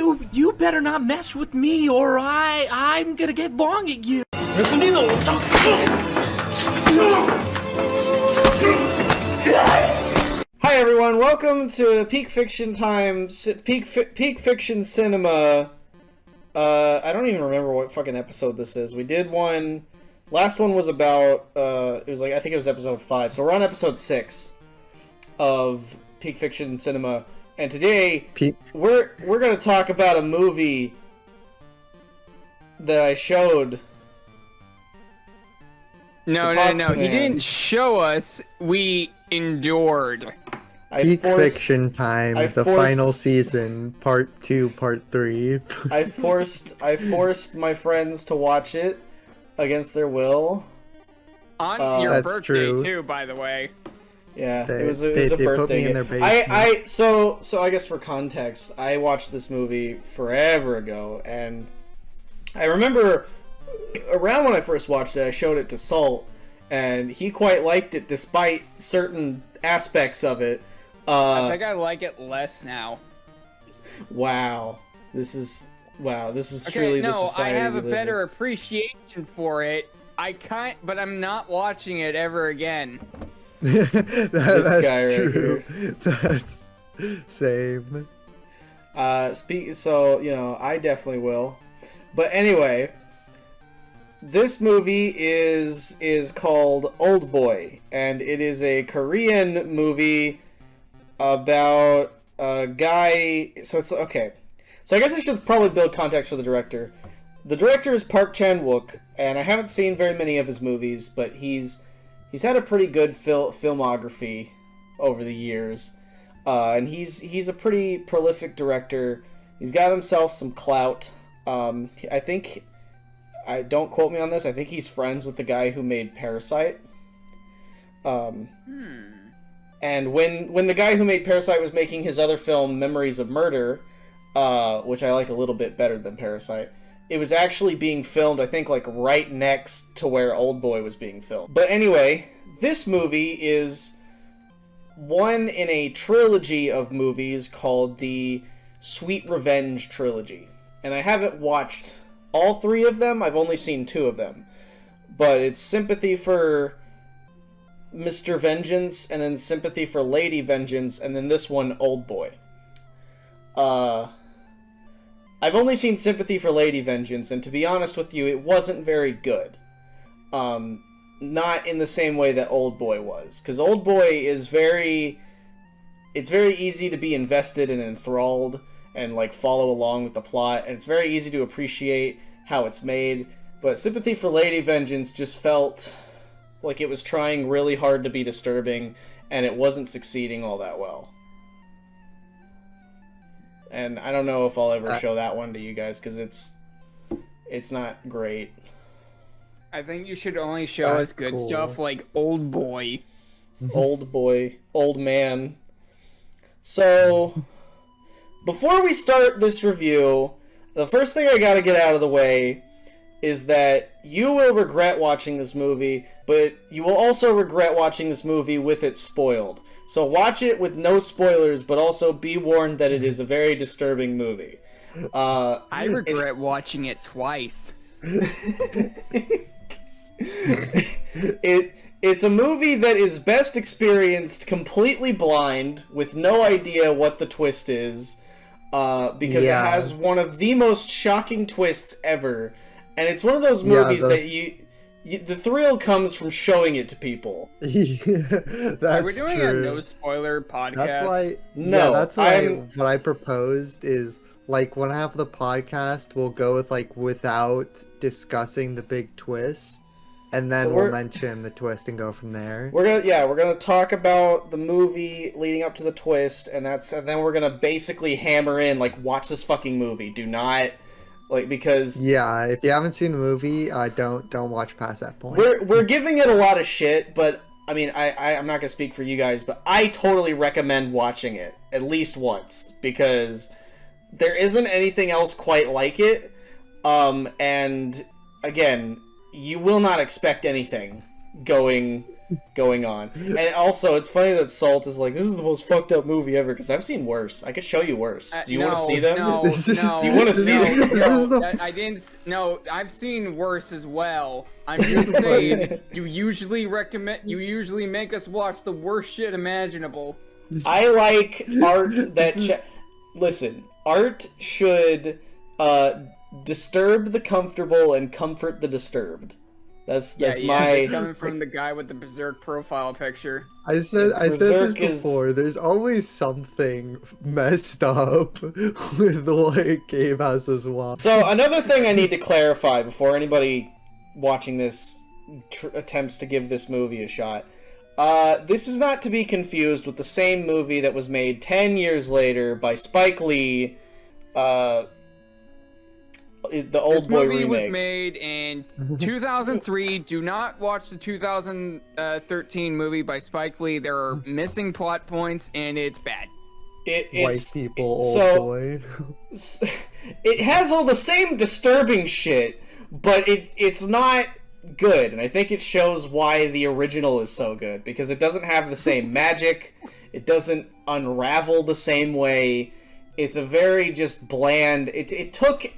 You better not mess with me, or I'm gonna get long at you. Hi everyone, welcome to Peak Fiction Times, Peak Fiction Cinema. I don't even remember what fucking episode this is. We did one. Last one was about. It was like, I think it was episode 5. So we're on episode 6 of Peak Fiction Cinema, and today we're gonna talk about a movie that I showed. No. He didn't show us. We endured. Peak Fiction Time, the final season, part 2, part 3. I forced my friends to watch it against their will. On your birthday, true. too, by the way. Yeah, They it was a birthday. put me in their basement. So I guess for context, I watched this movie forever ago, and I remember around when I first watched it, I showed it to Salt, and he quite liked it despite certain aspects of it. I think I like it less now. Wow, this is Okay, truly the no, I society have we a live better in. appreciation for it. But I'm not watching it ever again. That's guy right true. That's same. So, you know, I definitely will. But anyway, this movie is called Old Boy, and it is a Korean movie about a guy. So it's okay. So I guess I should probably build context for the director. The director is Park Chan-wook, and I haven't seen very many of his movies, but he's had a pretty good filmography over the years, and he's a pretty prolific director. He's got himself some clout. I think, don't quote me on this, I think he's friends with the guy who made Parasite. And when the guy who made Parasite was making his other film, Memories of Murder, which I like a little bit better than Parasite, it was actually being filmed, I think, like right next to where Old Boy was being filmed. But anyway, this movie is one in a trilogy of movies called the Sweet Revenge trilogy. And I haven't watched all 3 of them. I've only seen 2 of them. But it's Sympathy for Mr. Vengeance, and then Sympathy for Lady Vengeance, and then this one, Old Boy. I've only seen Sympathy for Lady Vengeance, and to be honest with you, it wasn't very good. Not in the same way that Old Boy was. Because Old Boy is it's very easy to be invested and enthralled and, like, follow along with the plot, and it's very easy to appreciate how it's made. But Sympathy for Lady Vengeance just felt like it was trying really hard to be disturbing, and it wasn't succeeding all that well. And I don't know if I'll ever show that one to you guys, because it's not great. I think you should only show us good stuff like Old Boy. Old Boy. Old Man. So, before we start this review, the first thing I gotta get out of the way is that you will regret watching this movie, but you will also regret watching this movie with it spoiled. So watch it with no spoilers, but also be warned that it is a very disturbing movie. I regret watching it twice. It's a movie that is best experienced completely blind, with no idea what the twist is, because it has one of the most shocking twists ever, and it's one of those movies that the thrill comes from showing it to people. That's Are we doing true. a no spoiler podcast? That's why. No, that's why what I proposed is, like, one half of the podcast we'll go with, like, without discussing the big twist, and then we'll mention the twist and go from there. We're gonna talk about the movie leading up to the twist, and then we're gonna basically hammer in, like, watch this fucking movie. Do not. Like, because if you haven't seen the movie, don't watch past that point. We're giving it a lot of shit, but I mean, I'm not gonna speak for you guys, but I totally recommend watching it at least once, because there isn't anything else quite like it. And again, you will not expect anything going going on. And also, it's funny that Salt is like, this is the most fucked up movie ever, because I've seen worse. I could show you worse. Do you want to see them? No, This is- no. Do you wanna see them? No, I didn't. No, I've seen worse as well. I'm just saying, you usually make us watch the worst shit imaginable. I like art that... Listen, art should disturb the comfortable and comfort the disturbed. That's my... It's coming from the guy with the Berserk profile picture. I said this Berserk before. There's always something messed up with what Gabe has as well. So another thing I need to clarify before anybody watching this attempts to give this movie a shot. This is not to be confused with the same movie that was made 10 years later by Spike Lee, the Old Boy remake. This movie was made in 2003. Do not watch the 2013 movie by Spike Lee. There are missing plot points, and it's bad. White people, old boy. It has all the same disturbing shit, but it's not good, and I think it shows why the original is so good, because it doesn't have the same magic, it doesn't unravel the same way, it's a very just bland... It took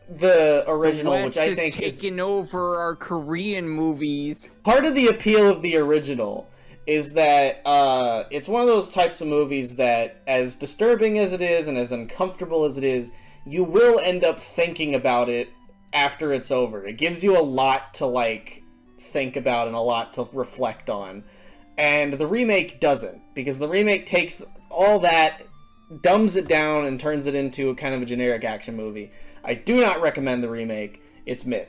the original, which I think is taking over our Korean movies. Part of the appeal of the original is that it's one of those types of movies that, as disturbing as it is and as uncomfortable as it is, you will end up thinking about it after it's over. It gives you a lot to like think about and a lot to reflect on. And the remake doesn't, because the remake takes all that, dumbs it down, and turns it into a kind of a generic action movie. I do not recommend the remake. It's mid.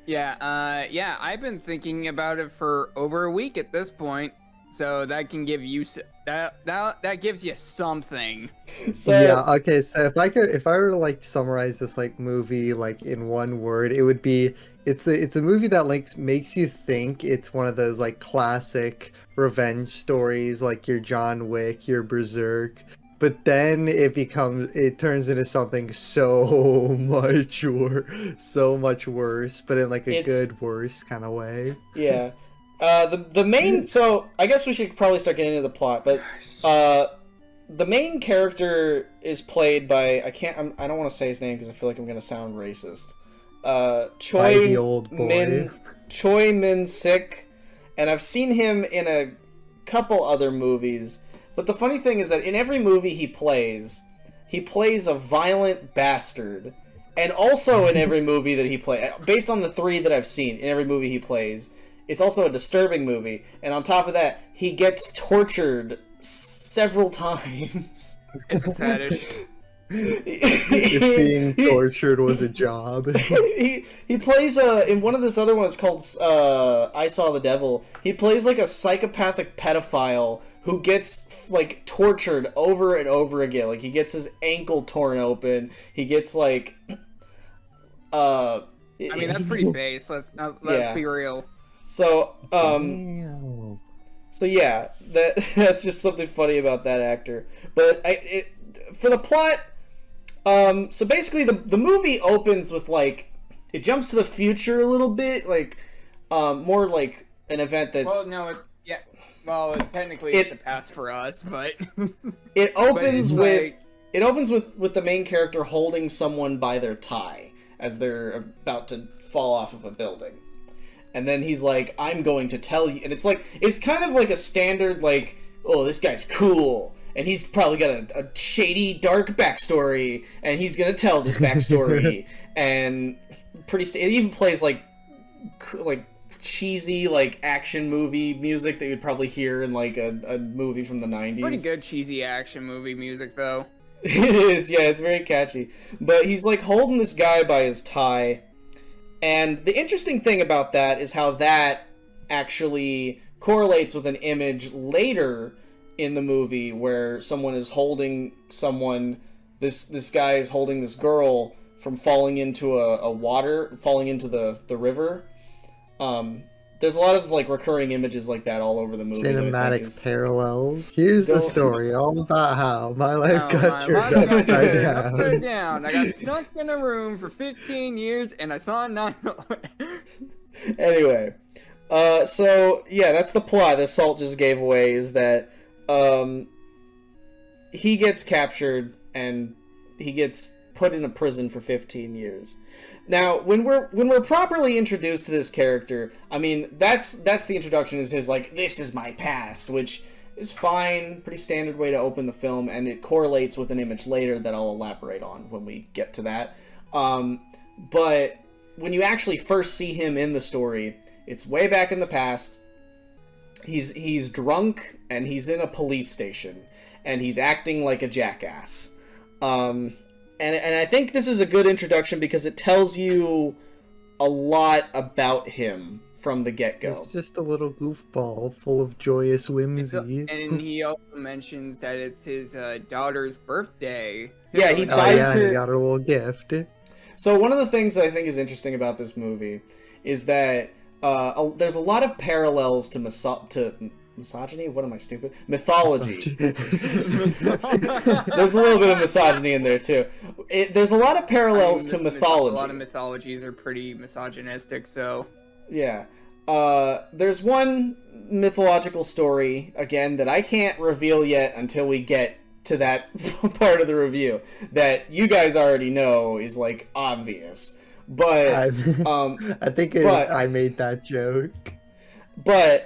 Yeah, I've been thinking about it for over a week at this point, so that can give you that gives you something. So yeah, okay. So if I were to like summarize this like movie like in one word, it would be it's a movie that like makes you think. It's one of those like classic revenge stories, like your John Wick, your Berserk. But then it turns into something so much worse, but in like a good worse kind of way. Yeah. The main, so I guess we should probably start getting into the plot, but the main character is played by, I don't want to say his name because I feel like I'm going to sound racist. Choi Min-sik, and I've seen him in a couple other movies. But the funny thing is that in every movie he plays a violent bastard. And also in every movie that he plays, based on the 3 that I've seen, in every movie he plays, it's also a disturbing movie. And on top of that, he gets tortured several times. It's a fetish. If being tortured was a job. He plays in one of this other ones called I Saw the Devil. He plays like a psychopathic pedophile who gets like tortured over and over again. Like he gets his ankle torn open. He gets like I mean, that's pretty base. Let's be real. So so yeah, that's just something funny about that actor. But for the plot, so basically the movie opens with like it jumps to the future a little bit, like more like an event that's technically it's the past for us, but it opens with the main character holding someone by their tie as they're about to fall off of a building. And then he's like, I'm going to tell you. And it's kind of like a standard, like, oh, this guy's cool. And he's probably got a shady, dark backstory. And he's going to tell this backstory. And it even plays, like cheesy, like, action movie music that you'd probably hear in, like, a movie from the 90s. Pretty good cheesy action movie music, though. It is, yeah, it's very catchy. But he's, like, holding this guy by his tie. And the interesting thing about that is how that actually correlates with an image later in the movie where someone is holding someone, this guy is holding this girl from falling into falling into the river. There's a lot of like recurring images like that all over the movie. Cinematic parallels. Here's the story all about how my life got turned upside down. I got stuck in a room for 15 years and I saw 9/11. Anyway, So yeah, that's the plot that Salt just gave away. Is that he gets captured and he gets put in a prison for 15 years. Now, when we're properly introduced to this character, I mean, that's the introduction, is his, like, this is my past, which is fine, pretty standard way to open the film, and it correlates with an image later that I'll elaborate on when we get to that. But when you actually first see him in the story, it's way back in the past. He's drunk, and he's in a police station, and he's acting like a jackass. And I think this is a good introduction because it tells you a lot about him from the get-go. He's just a little goofball full of joyous whimsy. And he also mentions that it's his daughter's birthday. Yeah, he Oh buys yeah, her... he got her a little gift. So one of the things that I think is interesting about this movie is that there's a lot of parallels to misogyny? What am I, stupid? Mythology. There's a little bit of misogyny in there, too. There's a lot of parallels to mythology. A lot of mythologies are pretty misogynistic, so... Yeah. There's one mythological story, again, that I can't reveal yet until we get to that part of the review, that you guys already know is, like, obvious. But, I think I made that joke. But,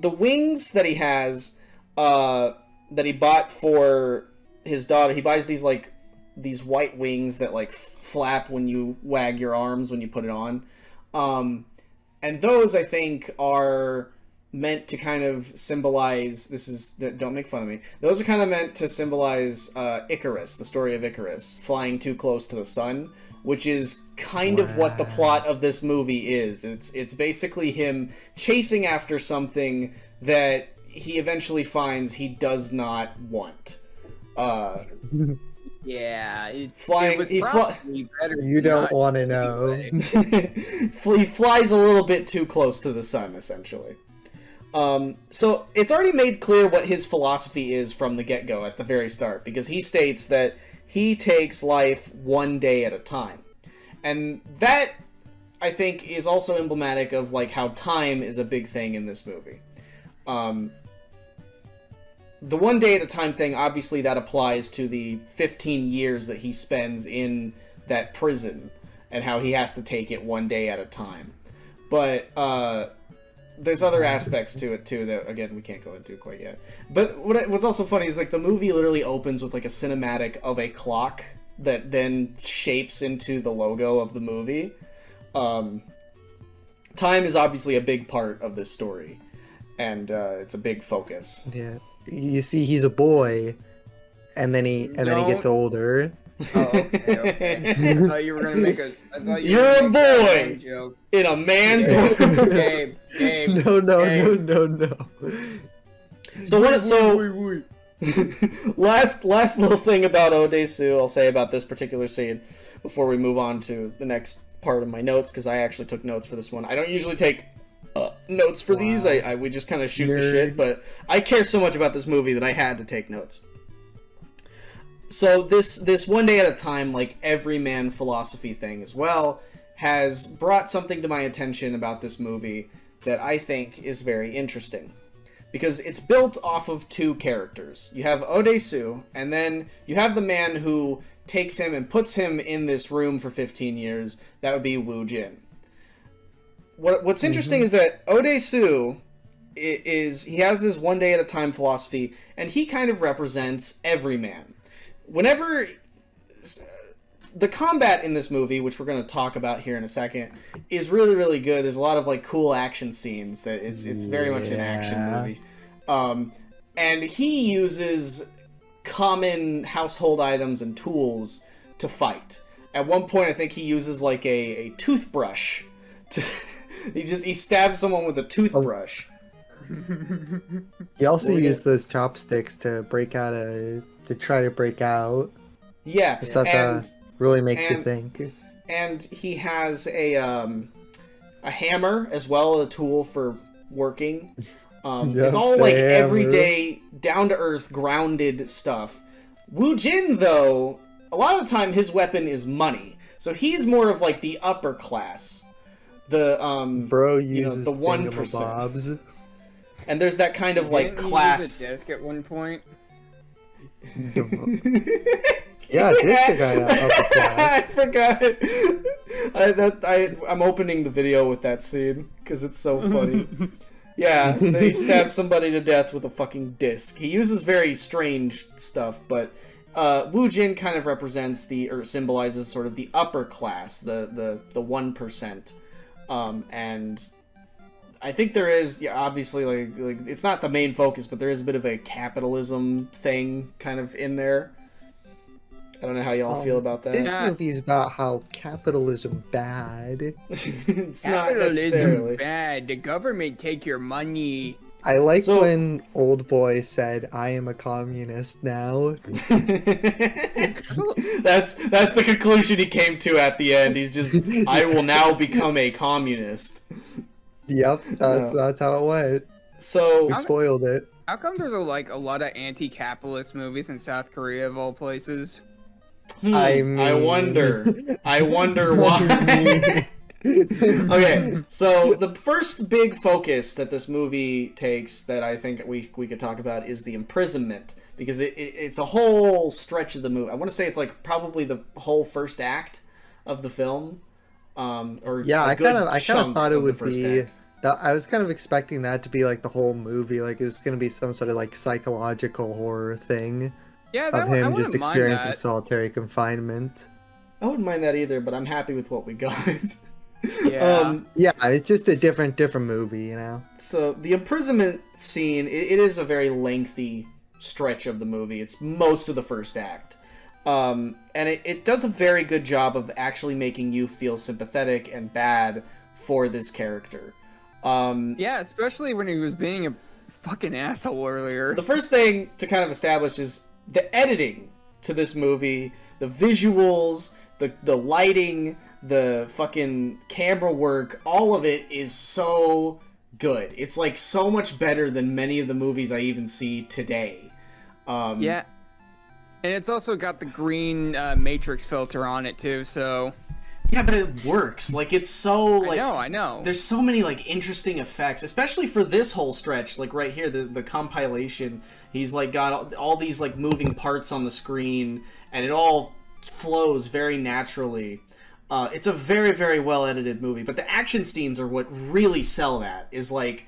the wings that he has, that he bought for his daughter, he buys these, like, these white wings that, like, flap when you wag your arms when you put it on. And those, I think, are meant to kind of symbolize, don't make fun of me, those are kind of meant to symbolize Icarus, the story of Icarus, flying too close to the sun, which is kind of what the plot of this movie is. It's basically him chasing after something that he eventually finds he does not want. Yeah, flying. You don't want to know. He flies a little bit too close to the sun, essentially. So it's already made clear what his philosophy is from the get-go at the very start, because he states that he takes life one day at a time. And that, I think, is also emblematic of, like, how time is a big thing in this movie. The one day at a time thing, obviously that applies to the 15 years that he spends in that prison, and how he has to take it one day at a time. But, there's other aspects to it, too, that, again, we can't go into quite yet. But what's also funny is, like, the movie literally opens with, like, a cinematic of a clock that then shapes into the logo of the movie. Time is obviously a big part of this story, and it's a big focus. Yeah, you see, he's a boy, and then he gets older. Oh, okay. I thought you were gonna make a. I thought you You're were a gonna make boy that joke. in a man's world. Gabe. No. So last little thing about Odesu I'll say about this particular scene before we move on to the next part of my notes, because I actually took notes for this one. I don't usually take notes for these. We just kind of shoot the shit, but I care so much about this movie that I had to take notes. So this one day at a time, like, everyman philosophy thing as well, has brought something to my attention about this movie that I think is very interesting. Because it's built off of two characters. You have Odesu, and then you have the man who takes him and puts him in this room for 15 years. That would be Woo Jin. What's interesting is that Odesu he has this one day at a time philosophy, and he kind of represents every man. Whenever the combat in this movie, which we're going to talk about here in a second, is really, really good. There's a lot of, like, cool action scenes that it's very much an action movie. And he uses common household items and tools to fight. At one point, I think he uses, like, a toothbrush to he stabs someone with a toothbrush. He also used those chopsticks to try to break out. Yeah, that really makes you think. And he has a hammer as well, a tool for working. It's all, like, everyday, down-to-earth, grounded stuff. Woo Jin, though, a lot of the time his weapon is money. So he's more of, like, the upper class. Bro you know, uses the 1%. thingamabobs. And there's that kind of like Didn't he class. use a disc at one point? Yeah, this guy up the I class. forgot. I'm opening the video with that scene because it's so funny. Yeah, he stabs somebody to death with a fucking disc. He uses very strange stuff, but Wu Jin kind of represents or symbolizes sort of the upper class, the 1%, and I think there is, yeah, obviously, like it's not the main focus, but there is a bit of a capitalism thing kind of in there. I don't know how y'all feel about that. This movie is about how capitalism bad. It's not Capitalism necessarily. bad. The government take your money. I like So- when Old Boy said, "I am a communist now." That's the conclusion he came to at the end. He's just, I will now become a communist. Yep, that's how it went. So We spoiled it. How come there's a lot of anti-capitalist movies in South Korea of all places? I mean- wonder why. Okay, so the first big focus that this movie takes that I think we could talk about is the imprisonment, because it's a whole stretch of the movie. I want to say it's like probably the whole first act of the film. Or Yeah, a I good kind of chunk thought it of the would first be. act. I was kind of expecting that to be like the whole movie, like it was going to be some sort of like psychological horror thing Yeah, of I him wouldn't just mind experiencing that. solitary confinement. I wouldn't mind that either, but I'm happy with what we got. Yeah. Yeah, it's just a different movie, you know. So the imprisonment scene, it is a very lengthy stretch of the movie. It's most of the first act. And it does a very good job of actually making you feel sympathetic and bad for this character. Yeah, especially when he was being a fucking asshole earlier. So the first thing to kind of establish is the editing to this movie, the visuals, the lighting, the fucking camera work, all of it is so good. It's like so much better than many of the movies I even see today. Yeah. And it's also got the green matrix filter on it too, so... Yeah, but it works. Like, it's so, like... I know. There's so many, like, interesting effects, especially for this whole stretch. Like, right here, the compilation, he's, like, got all these, like, moving parts on the screen, and it all flows very naturally. It's a very, very well-edited movie, but the action scenes are what really sell that, is, like...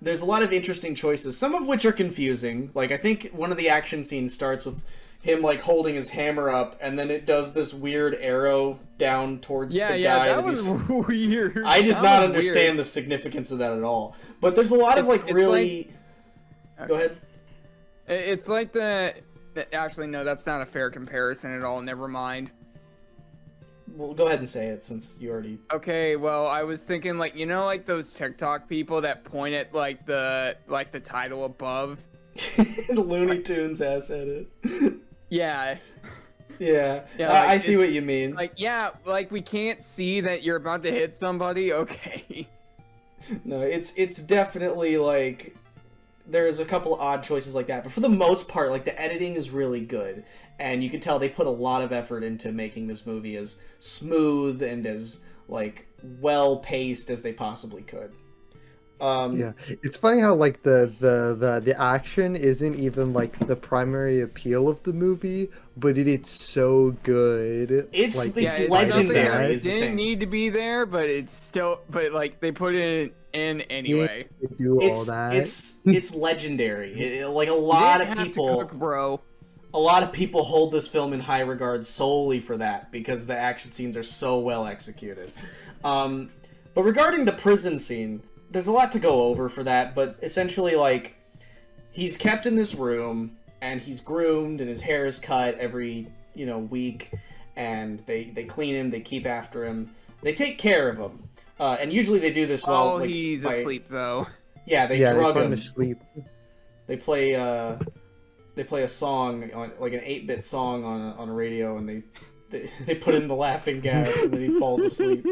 There's a lot of interesting choices, some of which are confusing. Like, I think one of the action scenes starts with him, like, holding his hammer up, and then it does this weird arrow down towards the guy. that was weird. I did That not was understand weird. the significance of that at all. But there's a lot of, like, It's really... Go ahead. It's like the... Actually, no, that's not a fair comparison at all. Never mind. Well, go ahead and say it, since you already... Okay, well, I was thinking, like, you know, like those TikTok people that point at, like the title above? Looney Tunes ass at it. Yeah. Yeah, Yeah, like, I see it's- what you mean. Like, yeah, like, we can't see that you're about to hit somebody? Okay. No, it's definitely, like... There's a couple odd choices like that, but for the most part, like, the editing is really good. And you can tell they put a lot of effort into making this movie as smooth and as, like, well-paced as they possibly could. Yeah, it's funny how like the action isn't even like the primary appeal of the movie, but it's so good. It's like, it's Yeah, legendary, something that is the didn't thing. need to be there, but it's still... But, like, they put it in anyway. to do all that. It's legendary. Like, a You lot didn't of have people... to cook, bro. A lot of people hold this film in high regard solely for that, because the action scenes are so well executed. But regarding the prison scene, there's a lot to go over for that, but essentially, like, he's kept in this room, and he's groomed, and his hair is cut every, week, and they clean him, they keep after him, they take care of him. And usually they do this while, Oh, like, he's asleep, though. Yeah, they yeah, drug they put him. him to sleep. They play a song on, like, an 8-bit song on a radio, and they put in the laughing gas, and then he falls asleep.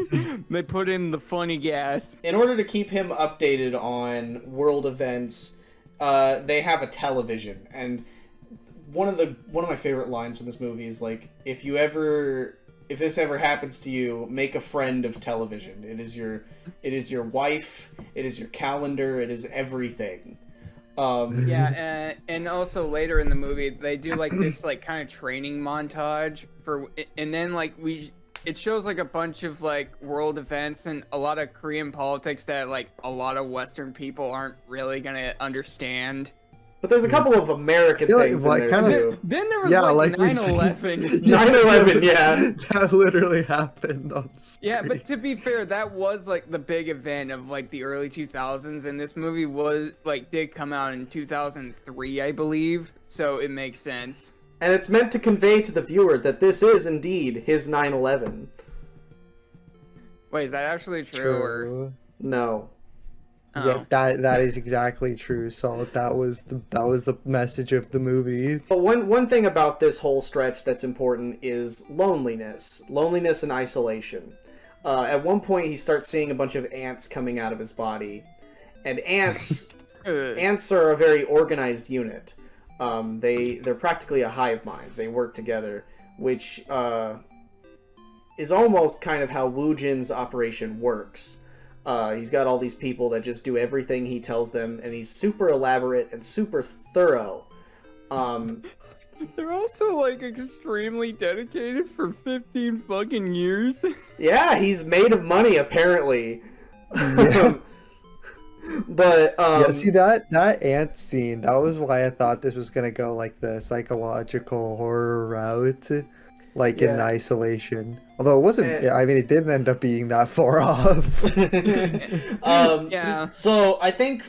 They put in the funny gas. In order to keep him updated on world events, they have a television, and one of my favorite lines from this movie is, like, if you ever if this ever happens to you, make a friend of television. It is your wife. It is your calendar. It is everything. Yeah, and also later in the movie, they do like this like kind of training montage and then like it shows like a bunch of like world events and a lot of Korean politics that like a lot of Western people aren't really gonna understand. But there's a couple of American things in there too. Then there was like 9/11. 9/11, yeah. That literally happened on screen. Yeah, but to be fair, that was like the big event of like the early 2000s, and this movie did come out in 2003, I believe. So it makes sense. And it's meant to convey to the viewer that this is indeed his 9/11. Wait, is that actually true? Or no? Yeah, that is exactly true. So that was the message of the movie. But one thing about this whole stretch that's important is loneliness and isolation. At one point, he starts seeing a bunch of ants coming out of his body, and ants are a very organized unit. They're practically a hive mind. They work together, which is almost kind of how Woo Jin's operation works. He's got all these people that just do everything he tells them, and he's super elaborate and super thorough. They're also like extremely dedicated for 15 fucking years. Yeah, he's made of money apparently. Yeah. But yeah, see that ant scene, that was why I thought this was gonna go like the psychological horror route, like in isolation. Although it wasn't, I mean, it didn't end up being that far off. Yeah. So I think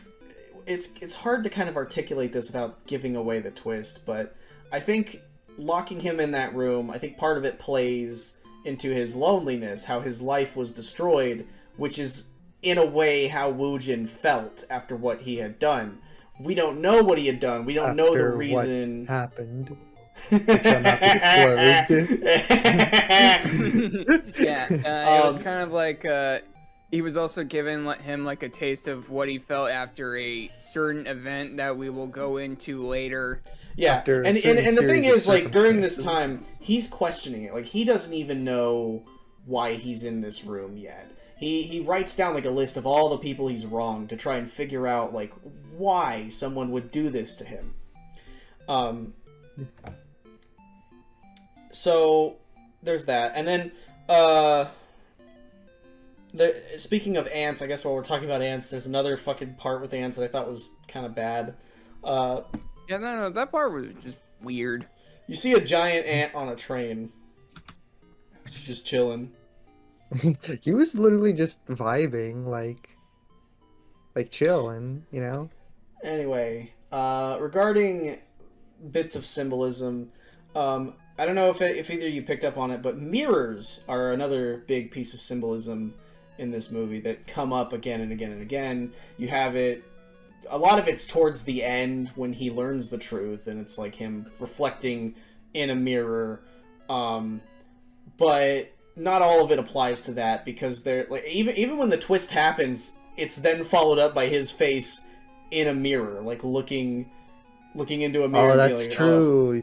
it's hard to kind of articulate this without giving away the twist, but I think locking him in that room, I think part of it plays into his loneliness, how his life was destroyed, which is in a way how Woo Jin felt after what he had done. We don't know what he had done. We don't know the reason. What happened. Which I'm not disclosed. Yeah, it was kind of like he was also giving him like a taste of what he felt after a certain event that we will go into later. Yeah, and the thing is, like, during this time, he's questioning it. Like, he doesn't even know why he's in this room yet. He writes down, like, a list of all the people he's wronged to try and figure out, like, why someone would do this to him. So, there's that. And then, speaking of ants, I guess while we're talking about ants, there's another fucking part with ants that I thought was kind of bad. Yeah, no, that part was just weird. You see a giant ant on a train. Just chilling. He was literally just vibing, like chilling, you know? Anyway, regarding bits of symbolism, I don't know if either of you picked up on it, but mirrors are another big piece of symbolism in this movie that come up again and again and again. You have it, a lot of it's towards the end when he learns the truth, and it's like him reflecting in a mirror, but not all of it applies to that, because they're like, even when the twist happens, it's then followed up by his face in a mirror, like looking into a mirror. Oh, that's like, true.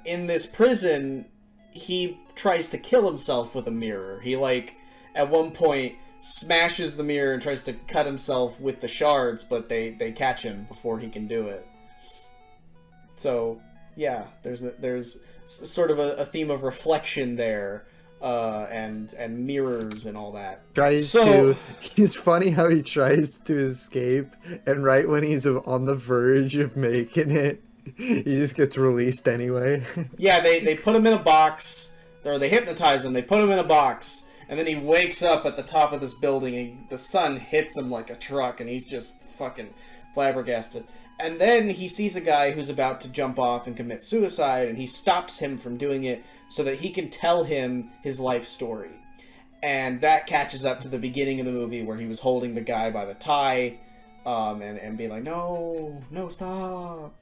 In this prison, he tries to kill himself with a mirror. He, like, at one point smashes the mirror and tries to cut himself with the shards, but they catch him before he can do it. So yeah, there's sort of a theme of reflection there, and mirrors and all that. He's funny how he tries to escape, and right when he's on the verge of making it, he just gets released anyway. Yeah, they put him in a box, or they hypnotize him, they put him in a box, and then he wakes up at the top of this building, and the sun hits him like a truck, and he's just fucking flabbergasted. And then he sees a guy who's about to jump off and commit suicide, and he stops him from doing it so that he can tell him his life story. And that catches up to the beginning of the movie where he was holding the guy by the tie, and being like, no, stop.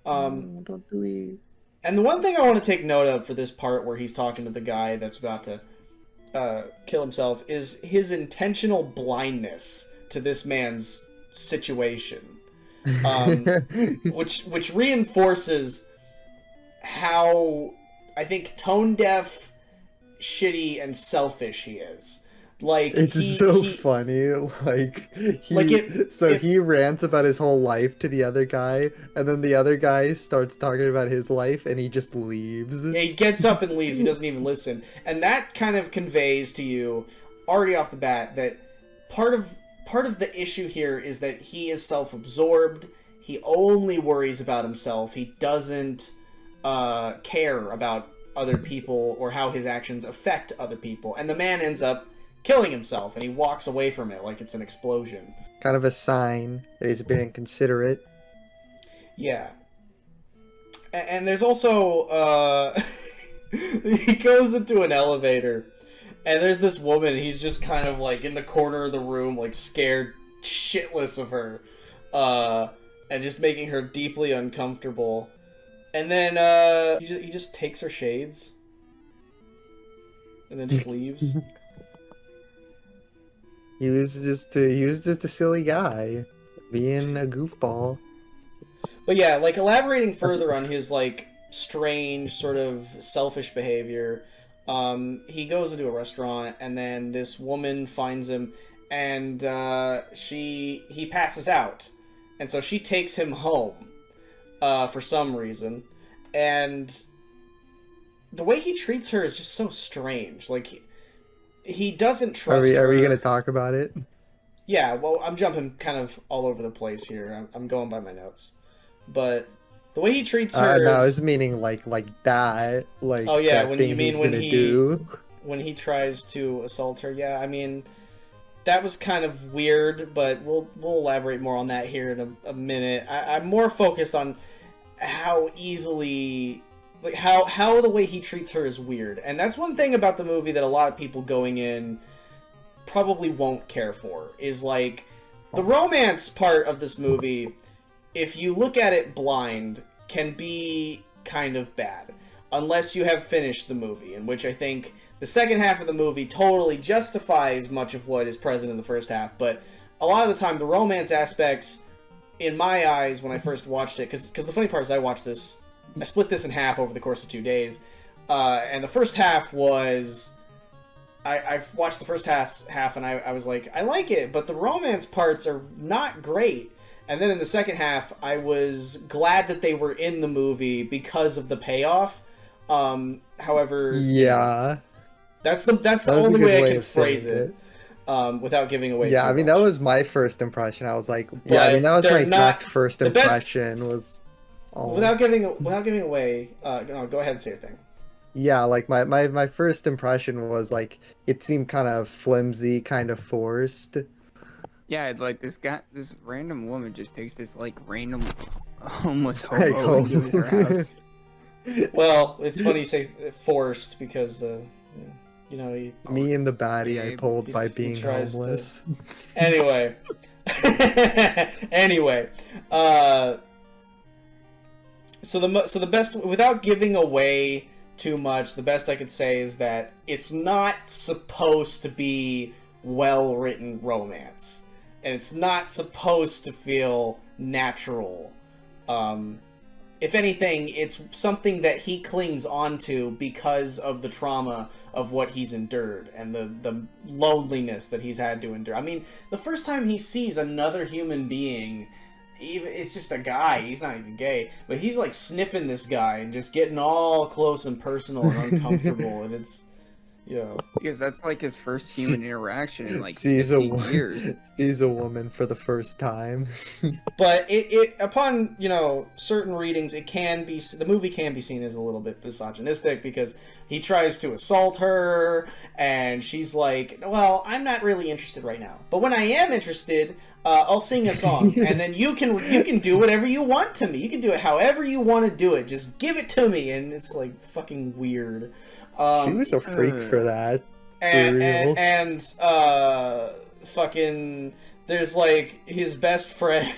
Don't do it. And the one thing I want to take note of for this part where he's talking to the guy that's about to kill himself is his intentional blindness to this man's situation. Which reinforces how, I think, tone deaf, shitty and selfish he is. Like It's so funny. Like he rants about his whole life to the other guy, and then the other guy starts talking about his life, and he just leaves. Yeah, he gets up and leaves. He doesn't even listen, and that kind of conveys to you already off the bat that part of the issue here is that he is self-absorbed. He only worries about himself. He doesn't care about other people or how his actions affect other people, and the man ends up killing himself, and he walks away from it like it's an explosion. Kind of a sign that he's a bit inconsiderate. Yeah. And there's also, he goes into an elevator, and there's this woman, he's just kind of, like, in the corner of the room, like, scared shitless of her, and just making her deeply uncomfortable. And then, he just takes her shades, and then just leaves. He was just a silly guy, being a goofball. But yeah, like, elaborating further on his, like, strange, sort of selfish behavior, he goes into a restaurant, and then this woman finds him, and he passes out. And so she takes him home, for some reason. And the way he treats her is just so strange. Like, he doesn't trust her. Are we gonna talk about it? Yeah, well, I'm jumping kind of all over the place here. I'm going by my notes. But the way he treats her no, I was meaning like that. Like, oh yeah, that when thing you mean he's when he tries to assault her. Yeah, I mean, that was kind of weird, but we'll elaborate more on that here in a minute. I'm more focused on how easily, like, how the way he treats her is weird. And that's one thing about the movie that a lot of people going in probably won't care for, is, like, the romance part of this movie, if you look at it blind, can be kind of bad. Unless you have finished the movie, in which I think the second half of the movie totally justifies much of what is present in the first half, but a lot of the time the romance aspects, in my eyes, when I first watched it, because the funny part is I split this in half over the course of 2 days, and the first half was, I've watched the first half and I was like, I like it, but the romance parts are not great. And then in the second half, I was glad that they were in the movie because of the payoff. However, yeah, that's the only way I can phrase it. Without giving away. Yeah, I mean, that was my first impression. I was like, yeah, I mean, that was my exact first impression. Was without giving away. No, go ahead and say your thing. Yeah, like my first impression was like it seemed kind of flimsy, kind of forced. Yeah, like this random woman just takes this like random homeless hobo into her house. Well, it's funny you say forced because you know, me and the baddie I pulled by being homeless. Anyway, so the best, without giving away too much, the best I could say is that it's not supposed to be well-written romance, and it's not supposed to feel natural. If anything, it's something that he clings onto because of the trauma of what he's endured and the loneliness that he's had to endure. I mean, the first time he sees another human being, even it's just a guy, he's not even gay, but he's like sniffing this guy and just getting all close and personal and uncomfortable, and it's, you know, because that's like his first human interaction in like sees 15 years. Sees a woman for the first time. But it upon, you know, certain readings, the movie can be seen as a little bit misogynistic because he tries to assault her and she's like, well, I'm not really interested right now, but when I am interested, I'll sing a song, and then you can do whatever you want to me. You can do it however you want to do it. Just give it to me, and it's like fucking weird. She was a freak for that. And fucking, there's like his best friend.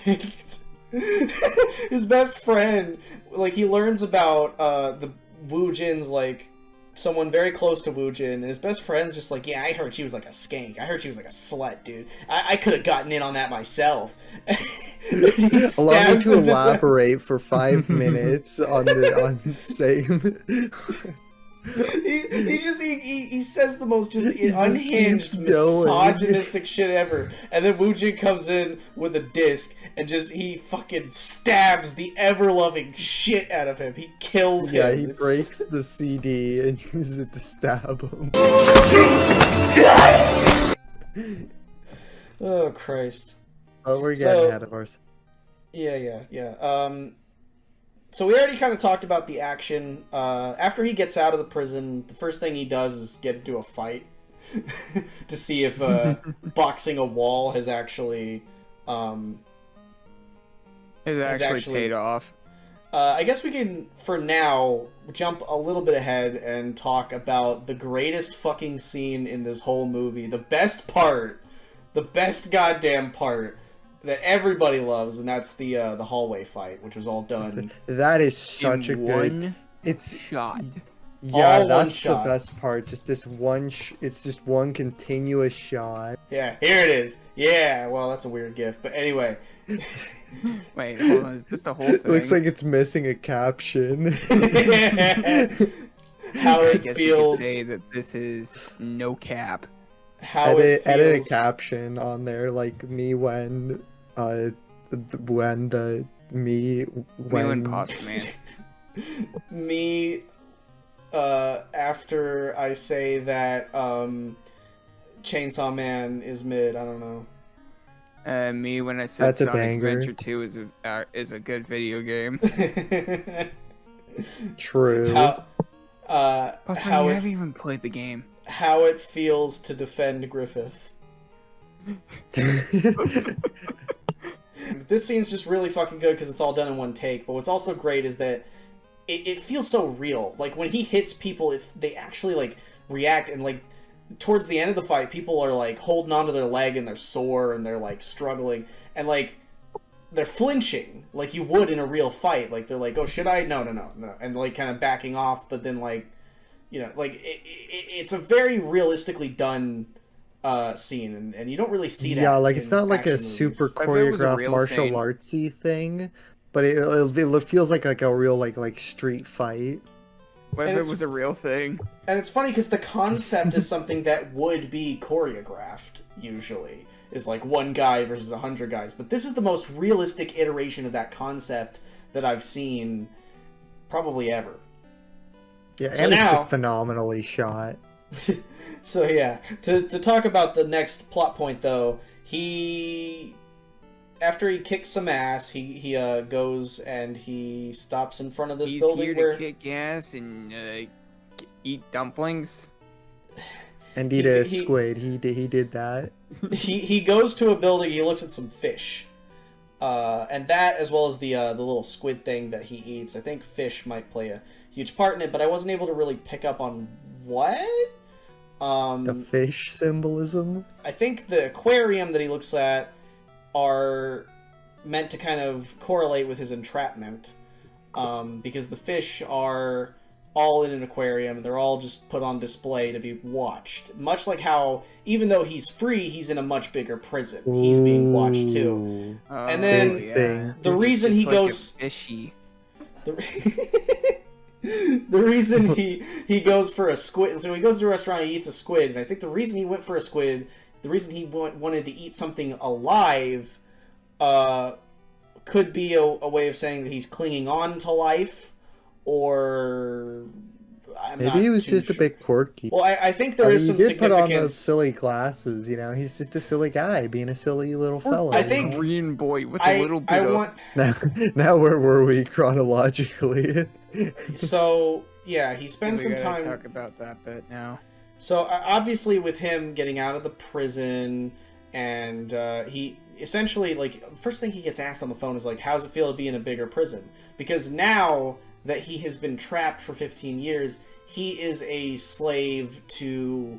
His best friend, like, he learns about the Woo Jin's, like, someone very close to Woo Jin, and his best friend's just like, yeah, I heard she was like a skank. I heard she was like a slut, dude. I could have gotten in on that myself. Allow me to elaborate for 5 minutes on saying. He he says the most just He just unhinged, keeps going. misogynistic shit ever, and then Woo Jin comes in with a disc and just he fucking stabs the ever loving shit out of him. He kills him. Yeah, he breaks the CD and uses it to stab him. Oh Christ. Oh, we're getting ahead of ourselves. Yeah. So we already kind of talked about the action. After he gets out of the prison, the first thing he does is get into a fight to see if boxing a wall has actually paid off. I guess we can, for now, jump a little bit ahead and talk about the greatest fucking scene in this whole movie. The best part, the best goddamn part that everybody loves, and that's the hallway fight, which was all done. That is such a good. It's shot. Yeah, all that's one the shot. best part. Just this one. It's just one continuous shot. Yeah, here it is. Yeah, well, that's a weird gif, but anyway. Wait, hold on. Is this the whole thing? It looks like it's missing a caption. How I it guess feels. you could say that this is no cap. How it feels. Edit a caption on there, like me when Pasta Man. Me after I say that Chainsaw Man is mid. I don't know. Me when I said That's a Sonic banger. Adventure 2 is a good video game. True. Plus, How you it haven't even played the game. how it feels to defend Griffith. This scene's just really fucking good because it's all done in one take. But what's also great is that it feels so real. Like when he hits people, if they actually like react, and like towards the end of the fight, people are like holding onto their leg and they're sore and they're like struggling and like they're flinching like you would in a real fight. Like they're like, oh, should I? No, and like kind of backing off. But then like, you know, like it's a very realistically done scene, and you don't really see that. Yeah, like in it's not like a action super If it was a choreographed real martial scene. artsy thing, but it feels like a real like street fight. What And if it it's- was a real thing? And it's funny because the concept is something that would be choreographed usually. Is like one guy versus 100 guys, but this is the most realistic iteration of that concept that I've seen probably ever. Yeah, So and now- it's just phenomenally shot. So yeah, to talk about the next plot point though, after he kicks some ass, he goes and he stops in front of this He's building here where to kick ass and eat dumplings. And eat a squid. He did that. he goes to a building. He looks at some fish, and that as well as the little squid thing that he eats. I think fish might play a huge part in it, but I wasn't able to really pick up on what. The fish symbolism. I think the aquarium that he looks at are meant to kind of correlate with his entrapment, because the fish are all in an aquarium. They're all just put on display to be watched. Much like how, even though he's free, he's in a much bigger prison. He's being watched too. Ooh. And then Big thing. The reason Just he like goes... a fishy. The reason he goes for a squid, so he goes to a restaurant, he eats a squid, and I think the reason he went for a squid, the reason he wanted to eat something alive, could be a way of saying that he's clinging on to life, or Maybe he was just a bit quirky. Well, I think there is some he did put on those significance. silly glasses, you know. He's just a silly guy being a silly little fellow. I you think- know? Green boy with a little bit I of... want Now where were we chronologically? so yeah, he spends we some gotta time. talk about that bit now. So obviously, with him getting out of the prison, and he essentially like first thing he gets asked on the phone is like, "How's it feel to be in a bigger prison?" Because now that he has been trapped for 15 years, he is a slave to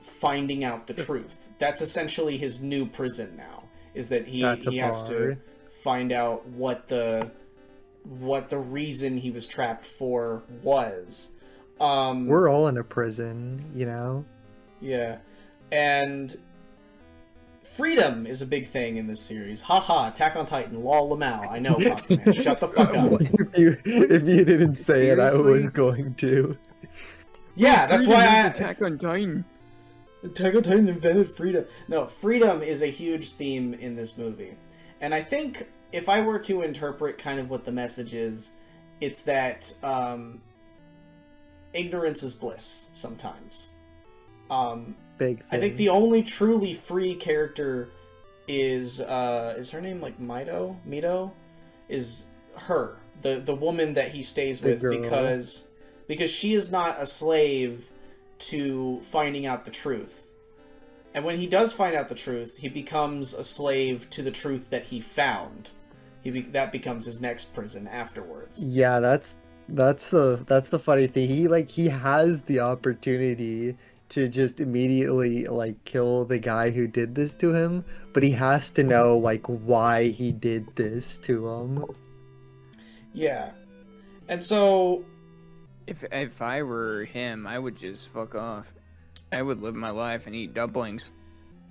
finding out the truth. That's essentially his new prison now. Is that he has to find out what the reason he was trapped for was. We're all in a prison, you know. Yeah, and freedom is a big thing in this series. Haha, Attack on Titan, lol, Lamau. I know, Pasta Man. Shut the fuck up. If you didn't say it, I was Seriously? going to. Yeah, that's why Attack on Titan. Attack on Titan invented freedom. No, freedom is a huge theme in this movie. And I think if I were to interpret kind of what the message is, it's that ignorance is bliss sometimes. Big thing. I think the only truly free character is her name like Mito? Is her. The woman that he stays The with girl. because she is not a slave to finding out the truth. And when he does find out the truth, he becomes a slave to the truth that he found. That becomes his next prison afterwards. Yeah, that's the funny thing. He has the opportunity to just immediately like kill the guy who did this to him, but he has to know like why he did this to him. Yeah. And so If I were him, I would just fuck off. I would live my life and eat dumplings.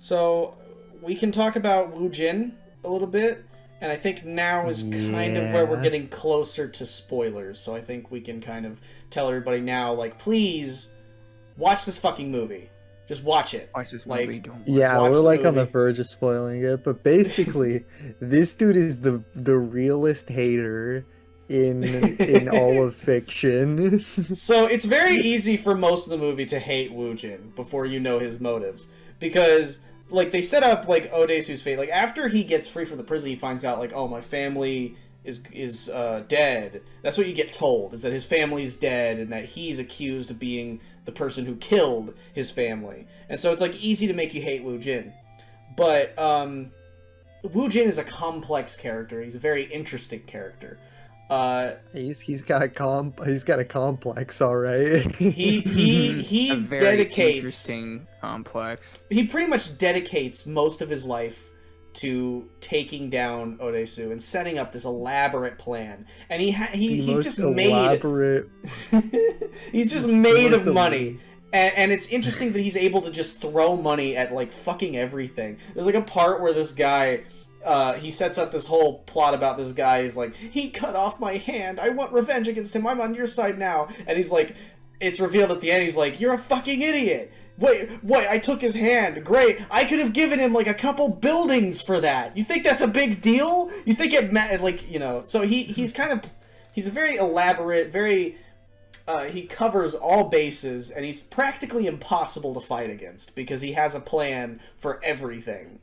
So we can talk about Wu Jin a little bit, and I think now is kind of where we're Yeah. getting closer to spoilers. So I think we can kind of tell everybody now, like, please watch this fucking movie. Just watch it. Watch this Like, movie. Don't Yeah, watch we're the like on the movie. verge of spoiling it, but basically, this dude is the realest hater in all of fiction. So it's very easy for most of the movie to hate Wu Jin before you know his motives, because like they set up like Odesu's fate. Like after he gets free from the prison, he finds out like, oh, my family is dead. That's what you get told, is that his family's dead and that he's accused of being the person who killed his family. And so it's like easy to make you hate Wu Jin, but Wu Jin is a complex character. He's a very interesting character. He's got a complex, all right. He A very dedicates. interesting complex. He pretty much dedicates most of his life to taking down Odesu and setting up this elaborate plan. And he's just elaborate. he's just made Most of money. And it's interesting that he's able to just throw money at like fucking everything. There's like a part where this guy he sets up this whole plot about this guy. He's like, he cut off my hand. I want revenge against him. I'm on your side now. And he's like, it's revealed at the end. He's like, you're a fucking idiot. Wait, I took his hand. Great. I could have given him like a couple buildings for that. You think that's a big deal? You think it like, you know, so he's a very elaborate, very, he covers all bases, and he's practically impossible to fight against because he has a plan for everything.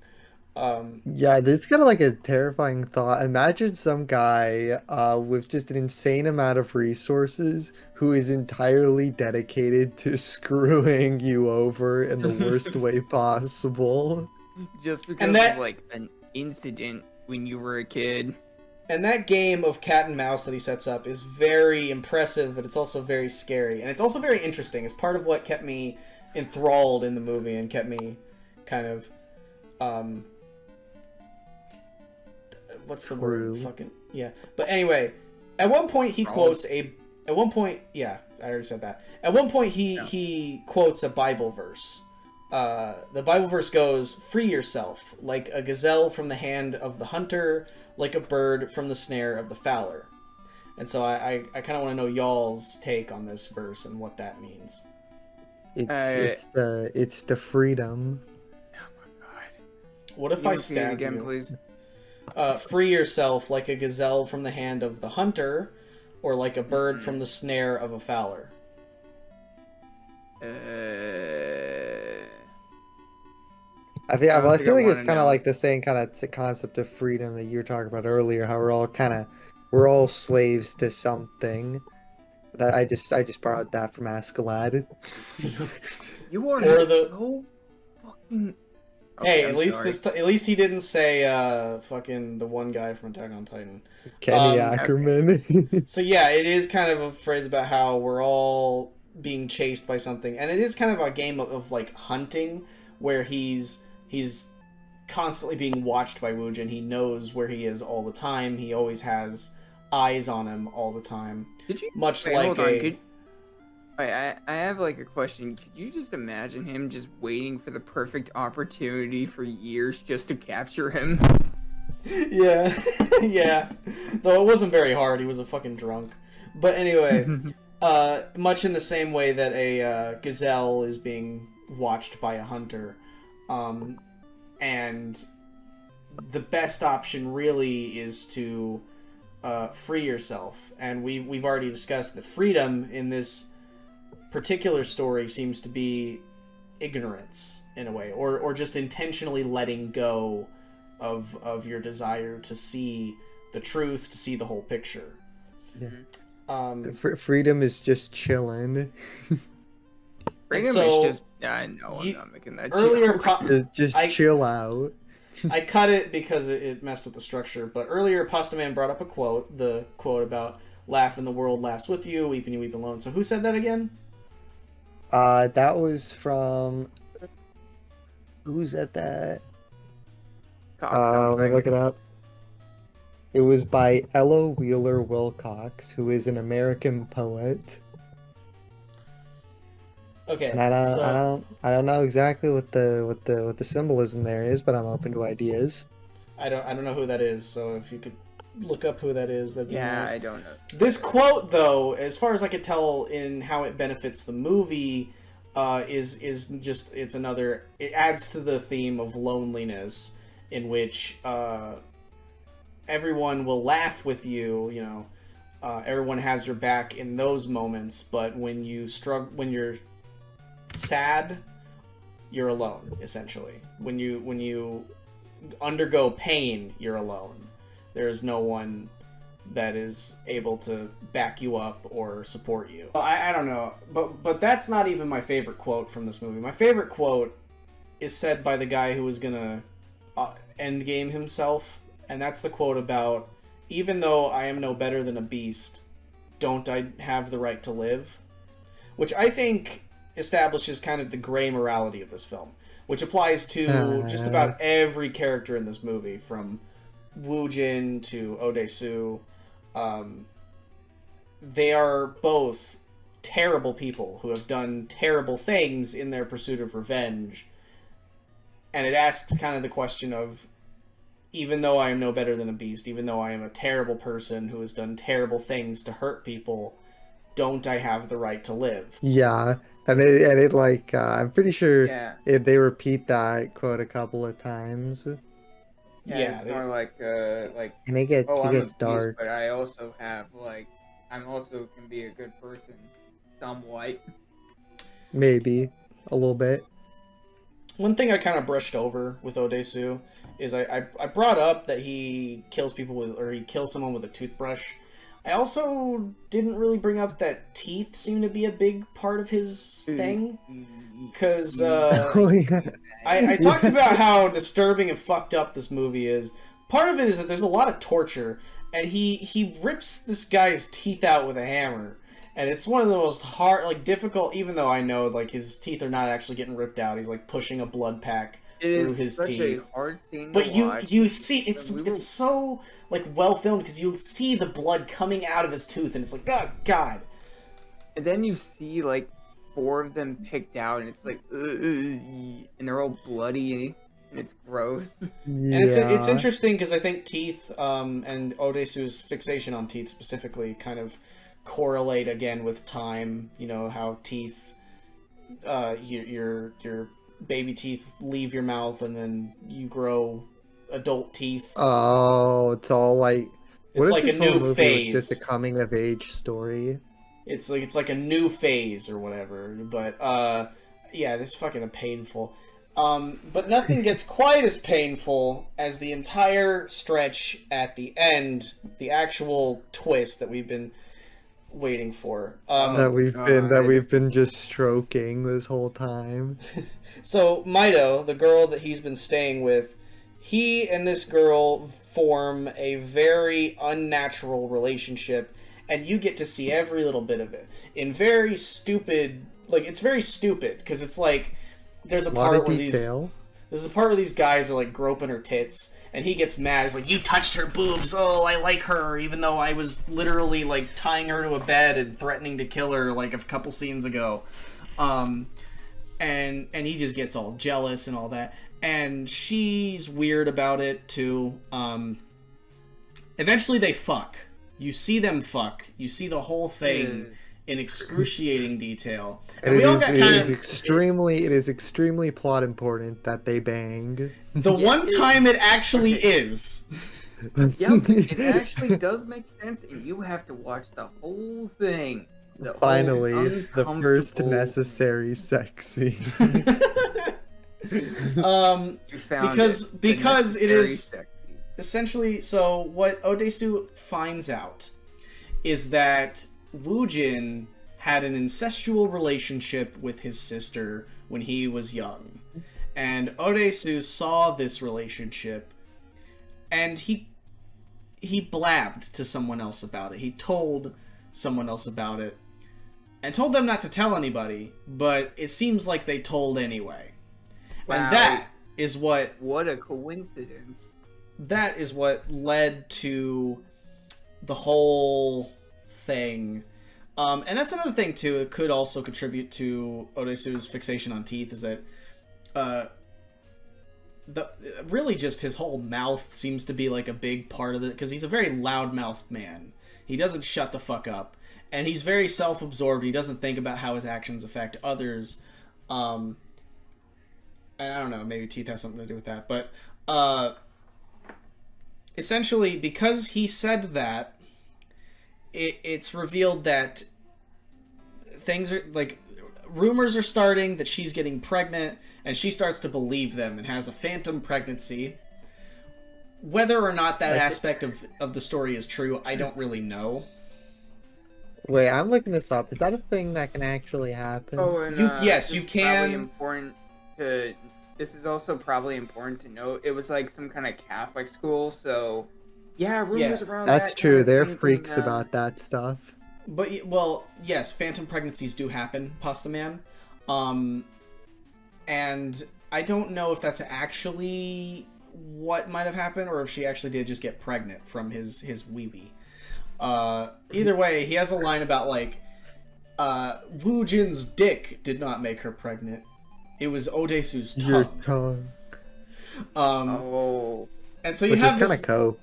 Yeah, it's kind of like a terrifying thought. Imagine some guy with just an insane amount of resources who is entirely dedicated to screwing you over in the worst way possible. Just because And that- of like an incident when you were a kid. And that game of cat and mouse that he sets up is very impressive, but it's also very scary. And it's also very interesting. It's part of what kept me enthralled in the movie and kept me kind of, what's the True. word? Fucking, yeah. But anyway, at one point he quotes at one point, yeah, I already said that. At one point he quotes a Bible verse. The Bible verse goes, "Free yourself, like a gazelle from the hand of the hunter, like a bird from the snare of the fowler." And so I kind of want to know y'all's take on this verse and what that means. It's the freedom. What if Can I you repeat it stab again, you? please? Free yourself, like a gazelle from the hand of the hunter, or like a bird from the snare of a fowler. I feel I like it's wanna kind of know. like the same kind of concept of freedom that you were talking about earlier. How we're all slaves to something. That I just borrowed that from Askeladd. You are Or the- so fucking. Hey, Okay, at I'm least sorry. at least he didn't say fucking the one guy from Attack on Titan. Kenny Okay. Ackerman. So yeah, it is kind of a phrase about how we're all being chased by something, and it is kind of a game of like hunting, where he's constantly being watched by Wu Jin. He knows where he is all the time. He always has eyes on him all the time. Did you? Much Wait, like hold on. a Wait, I have like a question. Could you just imagine him just waiting for the perfect opportunity for years just to capture him? yeah, yeah. Though it wasn't very hard. He was a fucking drunk. But anyway, Much in the same way that a gazelle is being watched by a hunter. And the best option really is to free yourself. And we've already discussed that freedom in this particular story seems to be ignorance in a way, or just intentionally letting go of your desire to see the truth, to see the whole picture. Yeah. Freedom is just chilling. Freedom so is just. I know I'm not making that earlier joke. Just chill out. I cut it because it messed with the structure, but earlier Pasta Man brought up the quote about laugh and the world laughs with you, weep and you weep alone. So who said that again? That was from... Who's at that? Let me look it up. It was by Ella Wheeler Wilcox, who is an American poet. Okay. And I don't know exactly what the symbolism there is, but I'm open to ideas. I don't know who that is, so if you could look up who that is, that'd be nice. I don't know. This quote, though, as far as I could tell in how it benefits the movie, is just it adds to the theme of loneliness, in which everyone will laugh with you, you know, everyone has your back in those moments, but when you're sad, you're alone, essentially. When you undergo pain, you're alone. There's no one that is able to back you up or support you. I don't know, but that's not even my favorite quote from this movie. My favorite quote is said by the guy who was gonna endgame himself, and that's the quote about, even though I am no better than a beast, don't I have the right to live? Which I think establishes kind of the gray morality of this film, which applies to just about every character in this movie, from Woo-jin to Ode-soo. They are both terrible people who have done terrible things in their pursuit of revenge, and it asks kind of the question of, even though I am no better than a beast, even though I am a terrible person who has done terrible things to hurt people, don't I have the right to live? Yeah, and it like I'm pretty sure they repeat that quote a couple of times. Yeah, it's more like and it gets dark. But I also have I'm also can be a good person, somewhat. Maybe a little bit. One thing I kind of brushed over with Ode-soo is I brought up that he kills people he kills someone with a toothbrush. I also didn't really bring up that teeth seem to be a big part of his thing, because I talked about how disturbing and fucked up this movie is. Part of it is that there's a lot of torture, and he rips this guy's teeth out with a hammer, and it's one of the most difficult, even though I know his teeth are not actually getting ripped out. He's pushing a blood pack through his teeth. It is such a hard scene but to watch. you see it's so well filmed, because you'll see the blood coming out of his tooth, and it's oh god. And then you see 4 of them picked out, and it's and they're all bloody, and it's gross. And it's interesting because I think teeth and Ode-soo's fixation on teeth specifically kind of correlate again with time. You know how teeth, your baby teeth leave your mouth, and then you grow adult teeth. Oh, it's all what if like this a new whole movie phase. was just a coming of age story? It's like a new phase or whatever. But yeah, this is fucking painful. But nothing gets quite as painful as the entire stretch at the end, the actual twist that we've been waiting for. That we've been just stroking this whole time. So Mido, the girl that he's been staying with, he and this girl form a very unnatural relationship, and you get to see every little bit of it in very stupid. It's very stupid because it's there's a part where these guys are groping her tits, and he gets mad. He's like, "You touched her boobs. Oh, I like her, even though I was literally tying her to a bed and threatening to kill her a couple scenes ago." And he just gets all jealous and all that. And she's weird about it too. Eventually they fuck. You see them fuck. You see the whole thing in excruciating detail. And we all got it kind is of extremely plot important that they bang. the one time it actually is. Yep, it actually does make sense, and you have to watch the whole thing. Finally, the first necessary sex scene. Because it is essentially, so what Odesu finds out is that Woojin had an incestual relationship with his sister when he was young. And Odesu saw this relationship, and he blabbed to someone else about it. He told someone else about it, and told them not to tell anybody, but it seems like they told anyway. Wow. And that is what... What a coincidence. That is what led to the whole thing. And that's another thing, too. It could also contribute to Odesu's fixation on teeth, is that... really just his whole mouth seems to be like a big part of it, because he's a very loud-mouthed man. He doesn't shut the fuck up. And he's very self-absorbed. He doesn't think about how his actions affect others. And I don't know, maybe teeth has something to do with that. But essentially, because he said that, it's revealed that things are, like, rumors are starting that she's getting pregnant, and she starts to believe them and has a phantom pregnancy. Whether or not that aspect of the story is true, I don't really know. Wait, I'm looking this up. Is that a thing that can actually happen? Oh, and yes, you can. This is also probably important to note. It was like some kind of Catholic school, so yeah, rumors around that. That's true. They're freaks about that stuff. But well, yes, phantom pregnancies do happen, Pasta Man. And I don't know if that's actually what might have happened, or if she actually did just get pregnant from his wee-wee. Either way, he has a line about, like, Woojin's dick did not make her pregnant. It was Odesu's tongue. Your tongue. And so you have this kind of cool.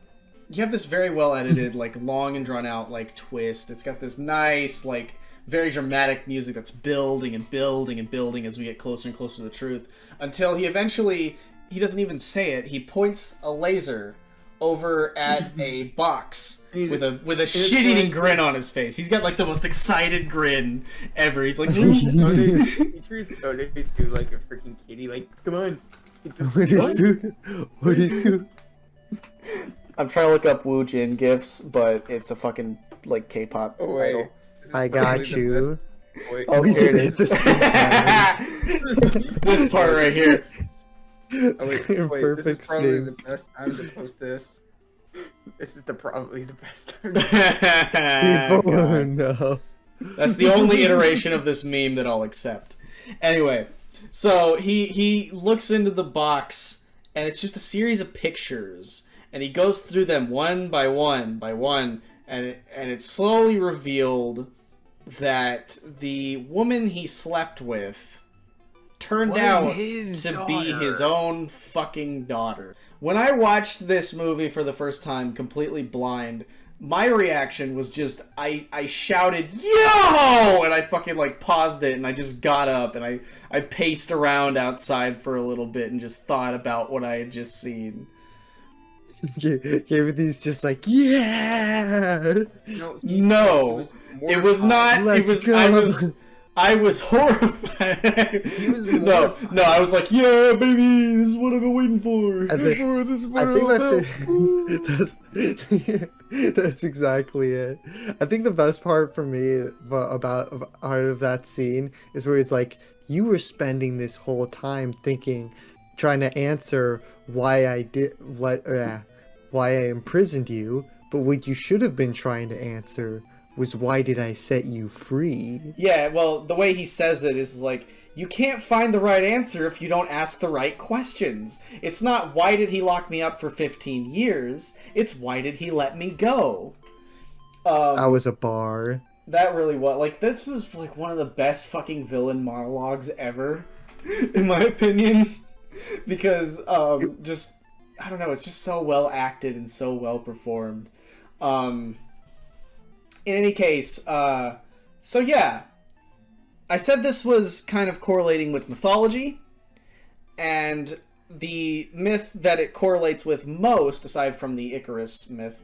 You have this very well edited, like, long and drawn out, like, twist. It's got this nice, like, very dramatic music that's building and building and building as we get closer and closer to the truth, until he eventually, he doesn't even say it, he points a laser over at a box with a shit-eating grin on his face. He's got, like, the most excited grin ever. He's like, he treats Odesu like a freaking kitty. Like, come on. Odesu. I'm trying to look up Woojin gifs, but it's a fucking, like, K-pop idol. I got you. Oh, here it is. This part right here. Oh, wait, Perfect this is probably scene. the best time to post this. This is probably the best time. Oh no. That's the only iteration of this meme that I'll accept. Anyway, so he looks into the box, and it's just a series of pictures, and he goes through them one by one by one, and it's slowly revealed that the woman he slept with turned out to be his own fucking daughter. When I watched this movie for the first time, completely blind, my reaction was just, I shouted, "Yo!" And I fucking, like, paused it, and I just got up, and I paced around outside for a little bit and just thought about what I had just seen. Everything's just like, yeah! No, it was not. I was horrified. He was no, I was like, yeah, baby, this is what I've been waiting for. That's exactly it. I think the best part for me about part of that scene is where he's like, you were spending this whole time trying to answer why I imprisoned you, but what you should have been trying to answer was, why did I set you free? Yeah, well, the way he says it is like, you can't find the right answer if you don't ask the right questions. It's not, why did he lock me up for 15 years? It's, why did he let me go? I was a bar. That really was, like, this is, like, one of the best fucking villain monologues ever, in my opinion. Because, just, I don't know, it's just so well acted and so well performed. In any case, So yeah, I said this was kind of correlating with mythology, and the myth that it correlates with most, aside from the Icarus myth,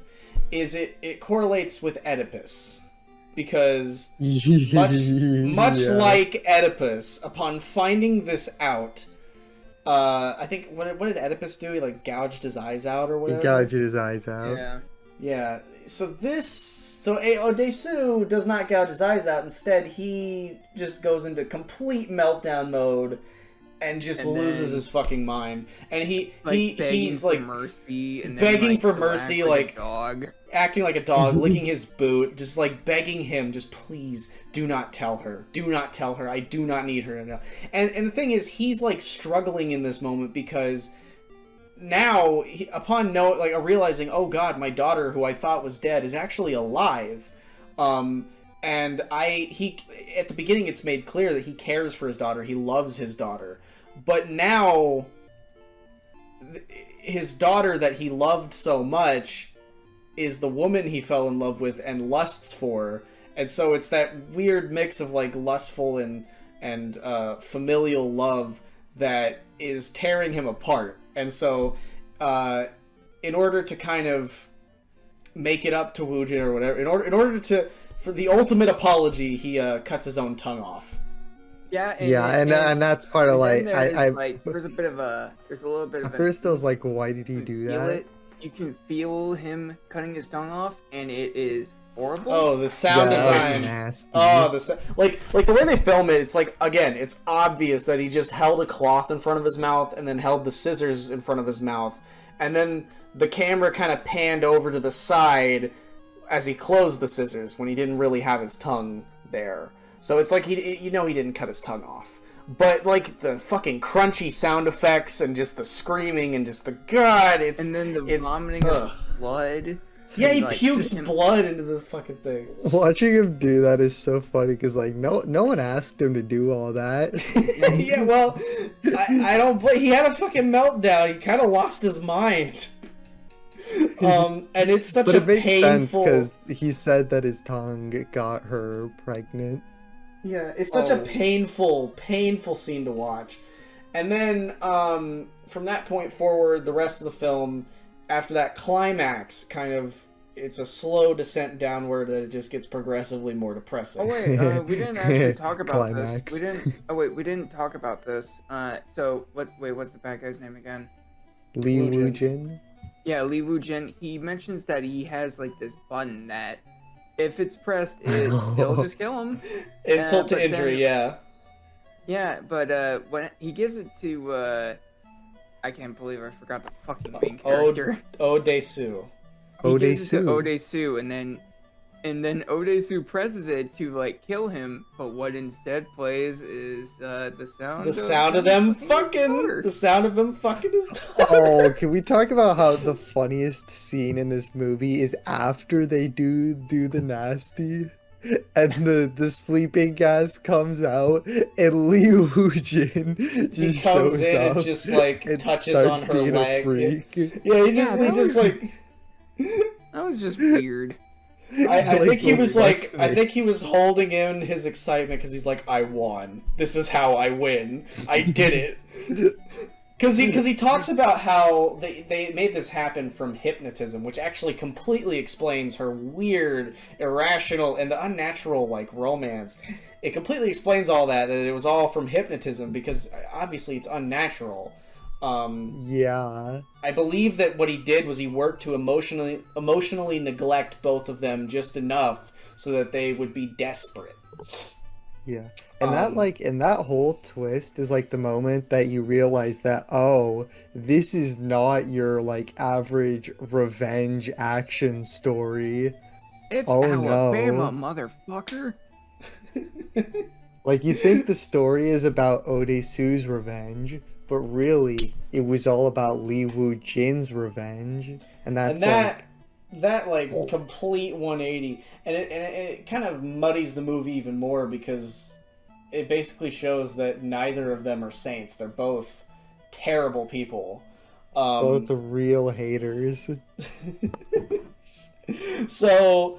is it correlates with Oedipus. Because much Yeah. like Oedipus, upon finding this out, I think what did Oedipus do? He like gouged his eyes out or He whatever. gouged his eyes out. Yeah. Yeah. So Odesu does not gouge his eyes out. Instead, he just goes into complete meltdown mode and just And loses then, his fucking mind. And begging he's for like mercy, and then, begging like, for he'll mercy, act like a dog. acting like a dog, licking his boot, just like begging him, just please do not tell her. Do not tell her. I do not need her to know. And the thing is, he's like struggling in this moment because now, upon realizing, oh god, my daughter, who I thought was dead, is actually alive. And he at the beginning, it's made clear that he cares for his daughter. He loves his daughter. But now, his daughter that he loved so much is the woman he fell in love with and lusts for. And so it's that weird mix of like lustful and familial love that is tearing him apart. And so, in order to kind of make it up to Woojin or whatever, in order to, for the ultimate apology, he cuts his own tongue off. Yeah, and that's part of like there's a little bit of at first I was like, why did he you do can feel that? it. You can feel him cutting his tongue off, and it is horrible. Oh, the sound Yeah, that was design. nasty. Oh, like the way they film it, it's like, again, it's obvious that he just held a cloth in front of his mouth and then held the scissors in front of his mouth, and then the camera kind of panned over to the side as he closed the scissors when he didn't really have his tongue there. So it's like he didn't cut his tongue off. But like the fucking crunchy sound effects and just the screaming and just the and then the vomiting of blood. Yeah, he like, pukes blood into the fucking thing. Watching him do that is so funny because like no one asked him to do all that. Yeah, well, I don't. But he had a fucking meltdown. He kind of lost his mind. And it's such But a it makes painful. sense because he said that his tongue got her pregnant. Yeah, it's such a painful scene to watch. And then from that point forward, the rest of the film, after that climax, it's a slow descent downward that it just gets progressively more depressing. Oh wait, we didn't actually talk about Climax. this. We didn't talk about this. So what's the bad guy's name again? Lee Woojin. Woojin. Yeah, Lee Woo-jin. He mentions that he has like this button that if it's pressed, it'll just kill him. Insult to but injury, then- yeah. Yeah, but when he gives it to, I can't believe I forgot the fucking main character. Odesu. He gives it to Odesu. Odesu, and then Odesu presses it to like kill him. But what instead plays is the sound. The sound of them his fucking. daughter. The sound of him fucking his daughter. Oh, can we talk about how the funniest scene in this movie is after they do the nasty? And the sleeping gas comes out, and Lee Woojin just He comes shows in up and just like and touches on starts her being a leg. freak. Yeah, he just that was- like. That was just weird. I Like think he the was like, I way- think he was holding in his excitement because he's like, I won. This is how I win. I did it. Because he talks about how they made this happen from hypnotism, which actually completely explains her weird, irrational, and the unnatural like romance. It completely explains all that it was all from hypnotism because obviously it's unnatural. Yeah. I believe that what he did was he worked to emotionally neglect both of them just enough so that they would be desperate. Yeah. And that whole twist is like the moment that you realize that, oh, this is not your like average revenge action story. It's Oh, Alabama, no. motherfucker. Like you think the story is about Odesu's revenge, but really it was all about Lee Woo-jin's revenge. And that's that complete 180, and it kind of muddies the movie even more because it basically shows that neither of them are saints. They're both terrible people. both real haters. So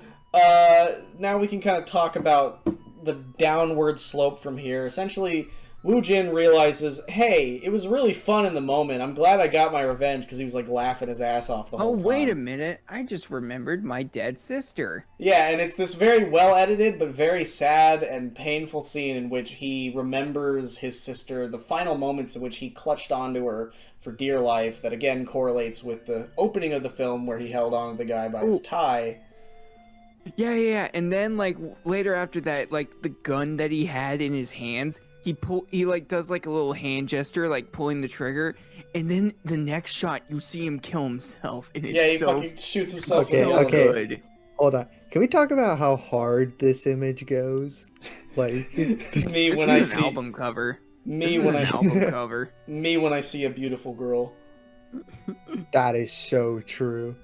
now we can kind of talk about the downward slope from here. Essentially, Woo Jin realizes, hey, it was really fun in the moment. I'm glad I got my revenge, because he was like laughing his ass off the whole time. Oh, wait a minute. I just remembered my dead sister. Yeah, and it's this very well edited but very sad and painful scene in which he remembers his sister, the final moments in which he clutched onto her for dear life, that again correlates with the opening of the film where he held on to the guy by his tie. Yeah. And then, like, later after that, like, the gun that he had in his hands, he like does like a little hand gesture, like pulling the trigger, and then the next shot you see him kill himself, and it's he fucking shoots himself. so good. Hold on. Can we talk about how hard this image goes? Like me This when is I an see album cover. me This when I is an see album cover. me when I see a beautiful girl. that is so true.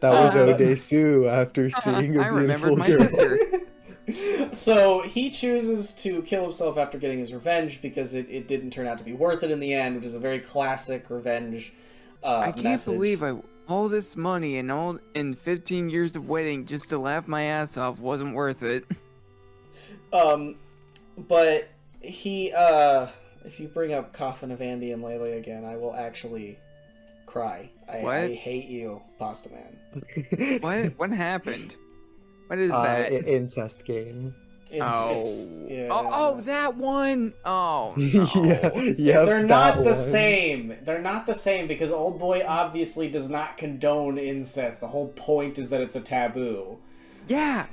That was Odesu after seeing I a remembered beautiful my girl. sister. So he chooses to kill himself after getting his revenge because it didn't turn out to be worth it in the end, which is a very classic revenge I can't message. believe all this money and 15 years of waiting just to laugh my ass off wasn't worth it. But he, if you bring up Coffin of Andy and Lele again, I will actually cry. I hate you, Pasta Man. What happened? What is that? Incest game. Yeah. That one. Oh, no. yeah, They're not the same. They're not the same because Old Boy obviously does not condone incest. The whole point is that it's a taboo. Yeah.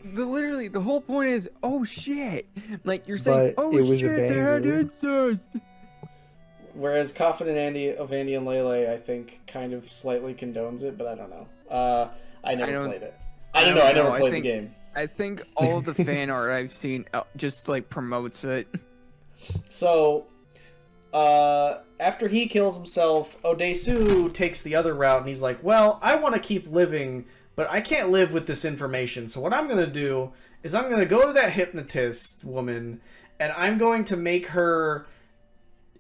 Literally, the whole point is, oh shit! Like you're saying, But oh it was a shit, they had banger. incest. Whereas Coffin and Andy and Lele, I think, kind of slightly condones it, but I don't know. I never played it. I don't know. I never played the game. I think all of the fan art I've seen just like promotes it. So, after he kills himself, Odesu takes the other route, and he's like, well, I want to keep living, but I can't live with this information. So what I'm going to do is I'm going to go to that hypnotist woman, and I'm going to make her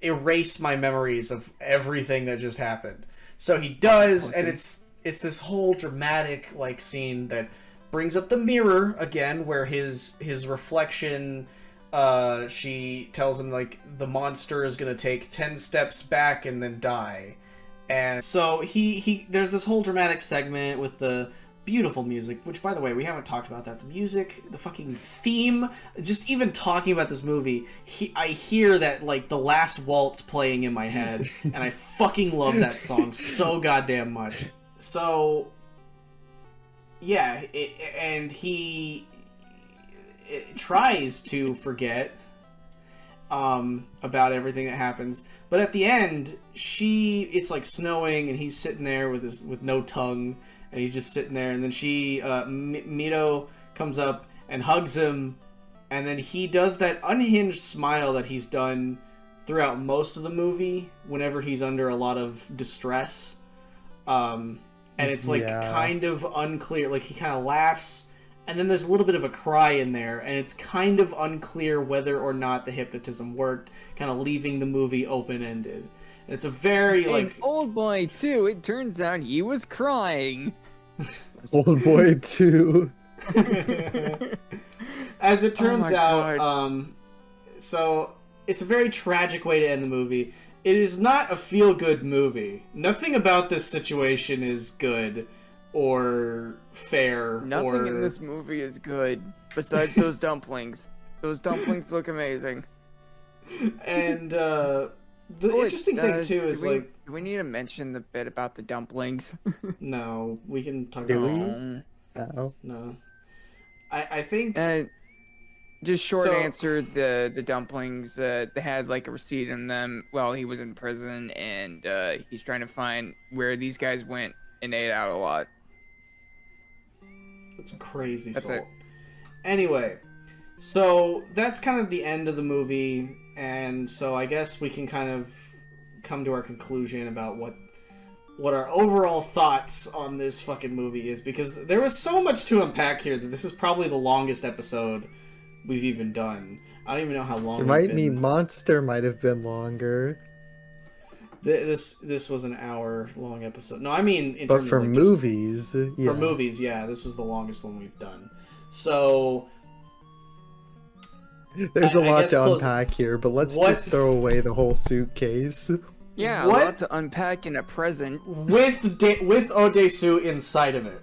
erase my memories of everything that just happened. So he does, and it's this whole dramatic like scene that brings up the mirror again, where his reflection, she tells him like the monster is gonna take 10 steps back and then die. And so he there's this whole dramatic segment with the beautiful music, which by the way we haven't talked about that. The music, the fucking theme, just even talking about this movie, I hear that like the last waltz playing in my head, and I fucking love that song so goddamn much. So yeah, and he tries to forget about everything that happens, but at the end, it's like snowing, and he's sitting there with no tongue, and he's just sitting there, and then Mito comes up and hugs him, and then he does that unhinged smile that he's done throughout most of the movie whenever he's under a lot of distress. And it's like kind of unclear, like he kind of laughs, and then there's a little bit of a cry in there, and it's kind of unclear whether or not the hypnotism worked, kind of leaving the movie open-ended. And it's a very like Old Boy too. It turns out he was crying. Old Boy too. As it turns out, God. so it's a very tragic way to end the movie. It is not a feel-good movie. Nothing about this situation is good or fair. Nothing in this movie is good besides those dumplings. Those dumplings look amazing. And the interesting thing too is do we need to mention the bit about the dumplings? no, we can talk Do about we? no. I think just short So- answer, the dumplings, they had like a receipt in them while he was in prison, and he's trying to find where these guys went and ate out a lot. it's crazy. That's salt. it. Anyway, so that's kind of the end of the movie, and so I guess we can kind of come to our conclusion about what our overall thoughts on this fucking movie is, because there was so much to unpack here that this is probably the longest episode we've even done. I don't even know how long It we've might been. mean Monster might have been longer. This was an hour long episode. No, I mean in But terms for of like just- movies, yeah. For movies, yeah, this was the longest one we've done. So There's a I lot guess to close- unpack here, but let's What- just throw away the whole suitcase. Yeah, a What? lot to unpack in a present. with Odesu inside of it.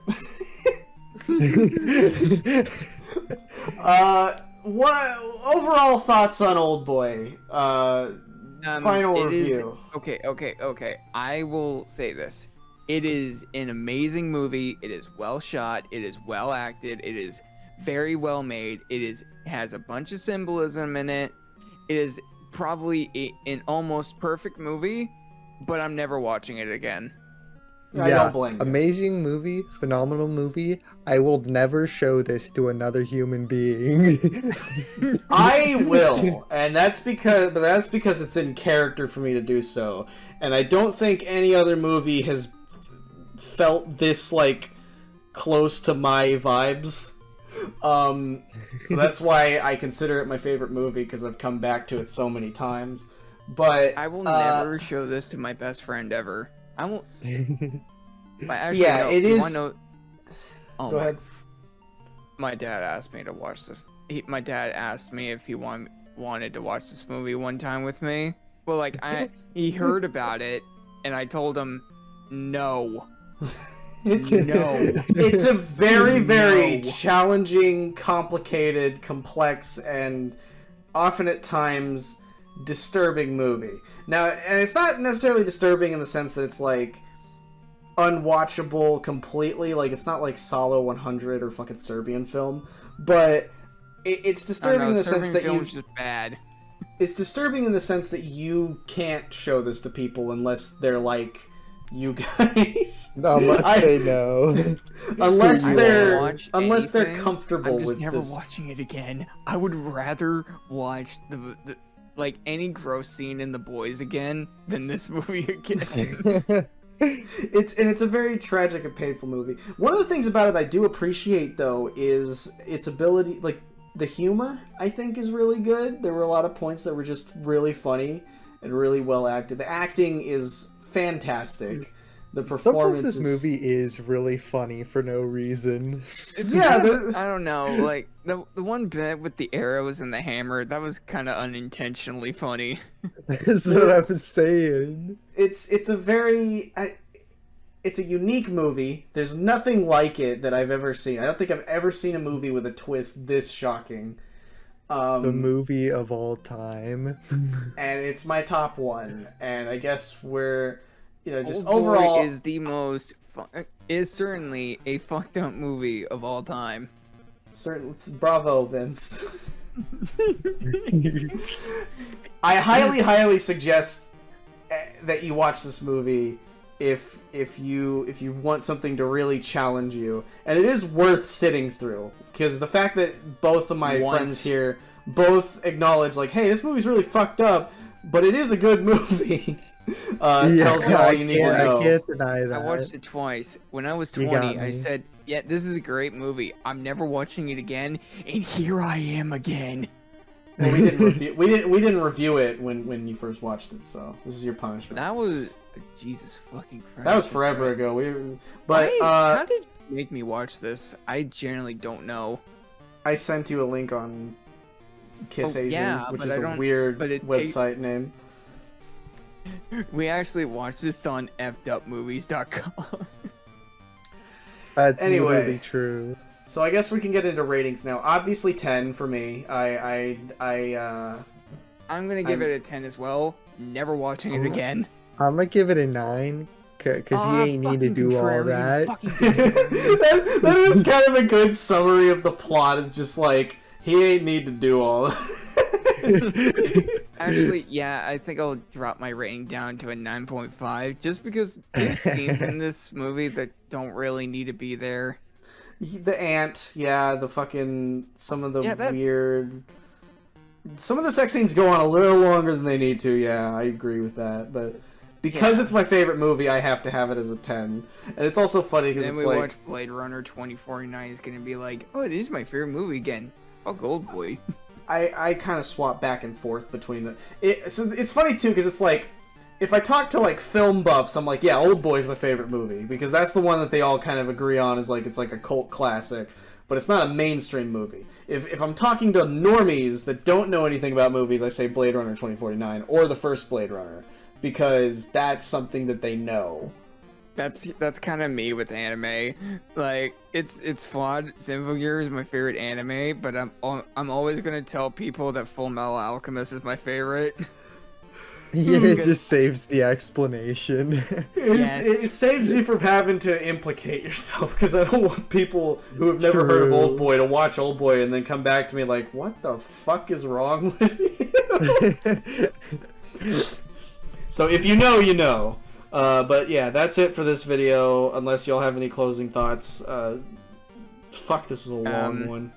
What overall thoughts on Old Boy? Final it is- review. Okay. I will say this. It is an amazing movie. It is well shot. It is well acted. It is very well made. Has a bunch of symbolism in it. It is probably an almost perfect movie, but I'm never watching it again. I don't blame you. Amazing movie, phenomenal movie. I will never show this to another human being. I will, and that's because it's in character for me to do so. And I don't think any other movie has felt this like close to my vibes. So that's why I consider it my favorite movie, because I've come back to it so many times. But I will never show this to my best friend ever. I won't. But actually, Yeah, no, it you is- wanna know... Oh, go ahead. My dad asked me to watch this. My dad asked me if he wanted to watch this movie one time with me. Well, like he heard about it, and I told him no. It's No. It's a very, very No. challenging, complicated, complex, and often at times disturbing movie. Now, and it's not necessarily disturbing in the sense that it's like unwatchable completely. Like, it's not like Solo 100 or fucking Serbian film, but it's I disturbing don't in know, the sense Serbian that you. film's just bad. It's disturbing in the sense that you can't show this to people unless they're like you guys. Unless they know. Unless I won't they're watch they're anything. comfortable I'm just with never this. watching it again. I would rather watch the like any gross scene in The Boys again than this movie again. It's a very tragic and painful movie. One of the things about it I do appreciate though is its ability, like the humor I think is really good. There were a lot of points that were just really funny and really well acted. The acting is fantastic. The performance Sometimes this movie is really funny for no reason. Yeah, I don't know. Like the one bit with the arrows and the hammer, that was kind of unintentionally funny. That's what I was saying. it's a very it's a unique movie. There's nothing like it that I've ever seen. I don't think I've ever seen a movie with a twist this shocking. The movie of all time. And it's my top one. And I guess we're, just Old Boy overall is the most is certainly a fucked up movie of all time. certain. Bravo, Vince. I highly suggest that you watch this movie if you want something to really challenge you, and it is worth sitting through, because the fact that both of my friends here both acknowledge, like, hey, this movie's really fucked up, but it is a good movie. Tells you all you need to know. I can't deny that. I watched it twice. When I was You got 20, I me. said, yeah, this is a great movie. I'm never watching it again, and here I am again. Well, we didn't review it when you first watched it, so this is your punishment. That was Jesus fucking Christ. That was forever ago. But how did you make me watch this? I generally don't know. I sent you a link on Kiss Oh, Asian, yeah, which but is I a don't- weird but it website name. We actually watched this on fedupmovies.com. That's Anyway. literally true. So I guess we can get into ratings now. Obviously 10 for me. I'm gonna give I'm- it a 10 as well. Never watching it again. I'm gonna give it a 9, because he ain't need to do all that. that is kind of a good summary of the plot. Is just like, he ain't need to do all that. Actually, yeah, I think I'll drop my rating down to a 9.5 just because there's scenes in this movie that don't really need to be there. The ant, yeah, the fucking some of the Yeah, that- weird. Some of the sex scenes go on a little longer than they need to. Yeah, I agree with that. But because Yeah. it's my favorite movie, I have to have it as a 10. And it's also funny because Then it's we like, watch Blade Runner 2049 is gonna be like, oh, this is my favorite movie again. Fuck Old Boy. I kind of swap back and forth between the. So it's funny too because it's like, if I talk to like film buffs, I'm like, yeah, Old Boy's my favorite movie because that's the one that they all kind of agree on is like it's like a cult classic. but it's not a mainstream movie. If I'm talking to normies that don't know anything about movies, I say Blade Runner 2049 or the first Blade Runner, because that's something that they know. That's kind of me with anime. Like it's flawed. Xenogear is my favorite anime, but I'm always gonna tell people that Full Metal Alchemist is my favorite. Yeah, it just saves the explanation. It saves you from having to implicate yourself, because I don't want people who have never heard of Old Boy to watch Old Boy and then come back to me like, what the fuck is wrong with you? So if you know, you know. But yeah, that's it for this video, unless y'all have any closing thoughts. Fuck, this was a long one.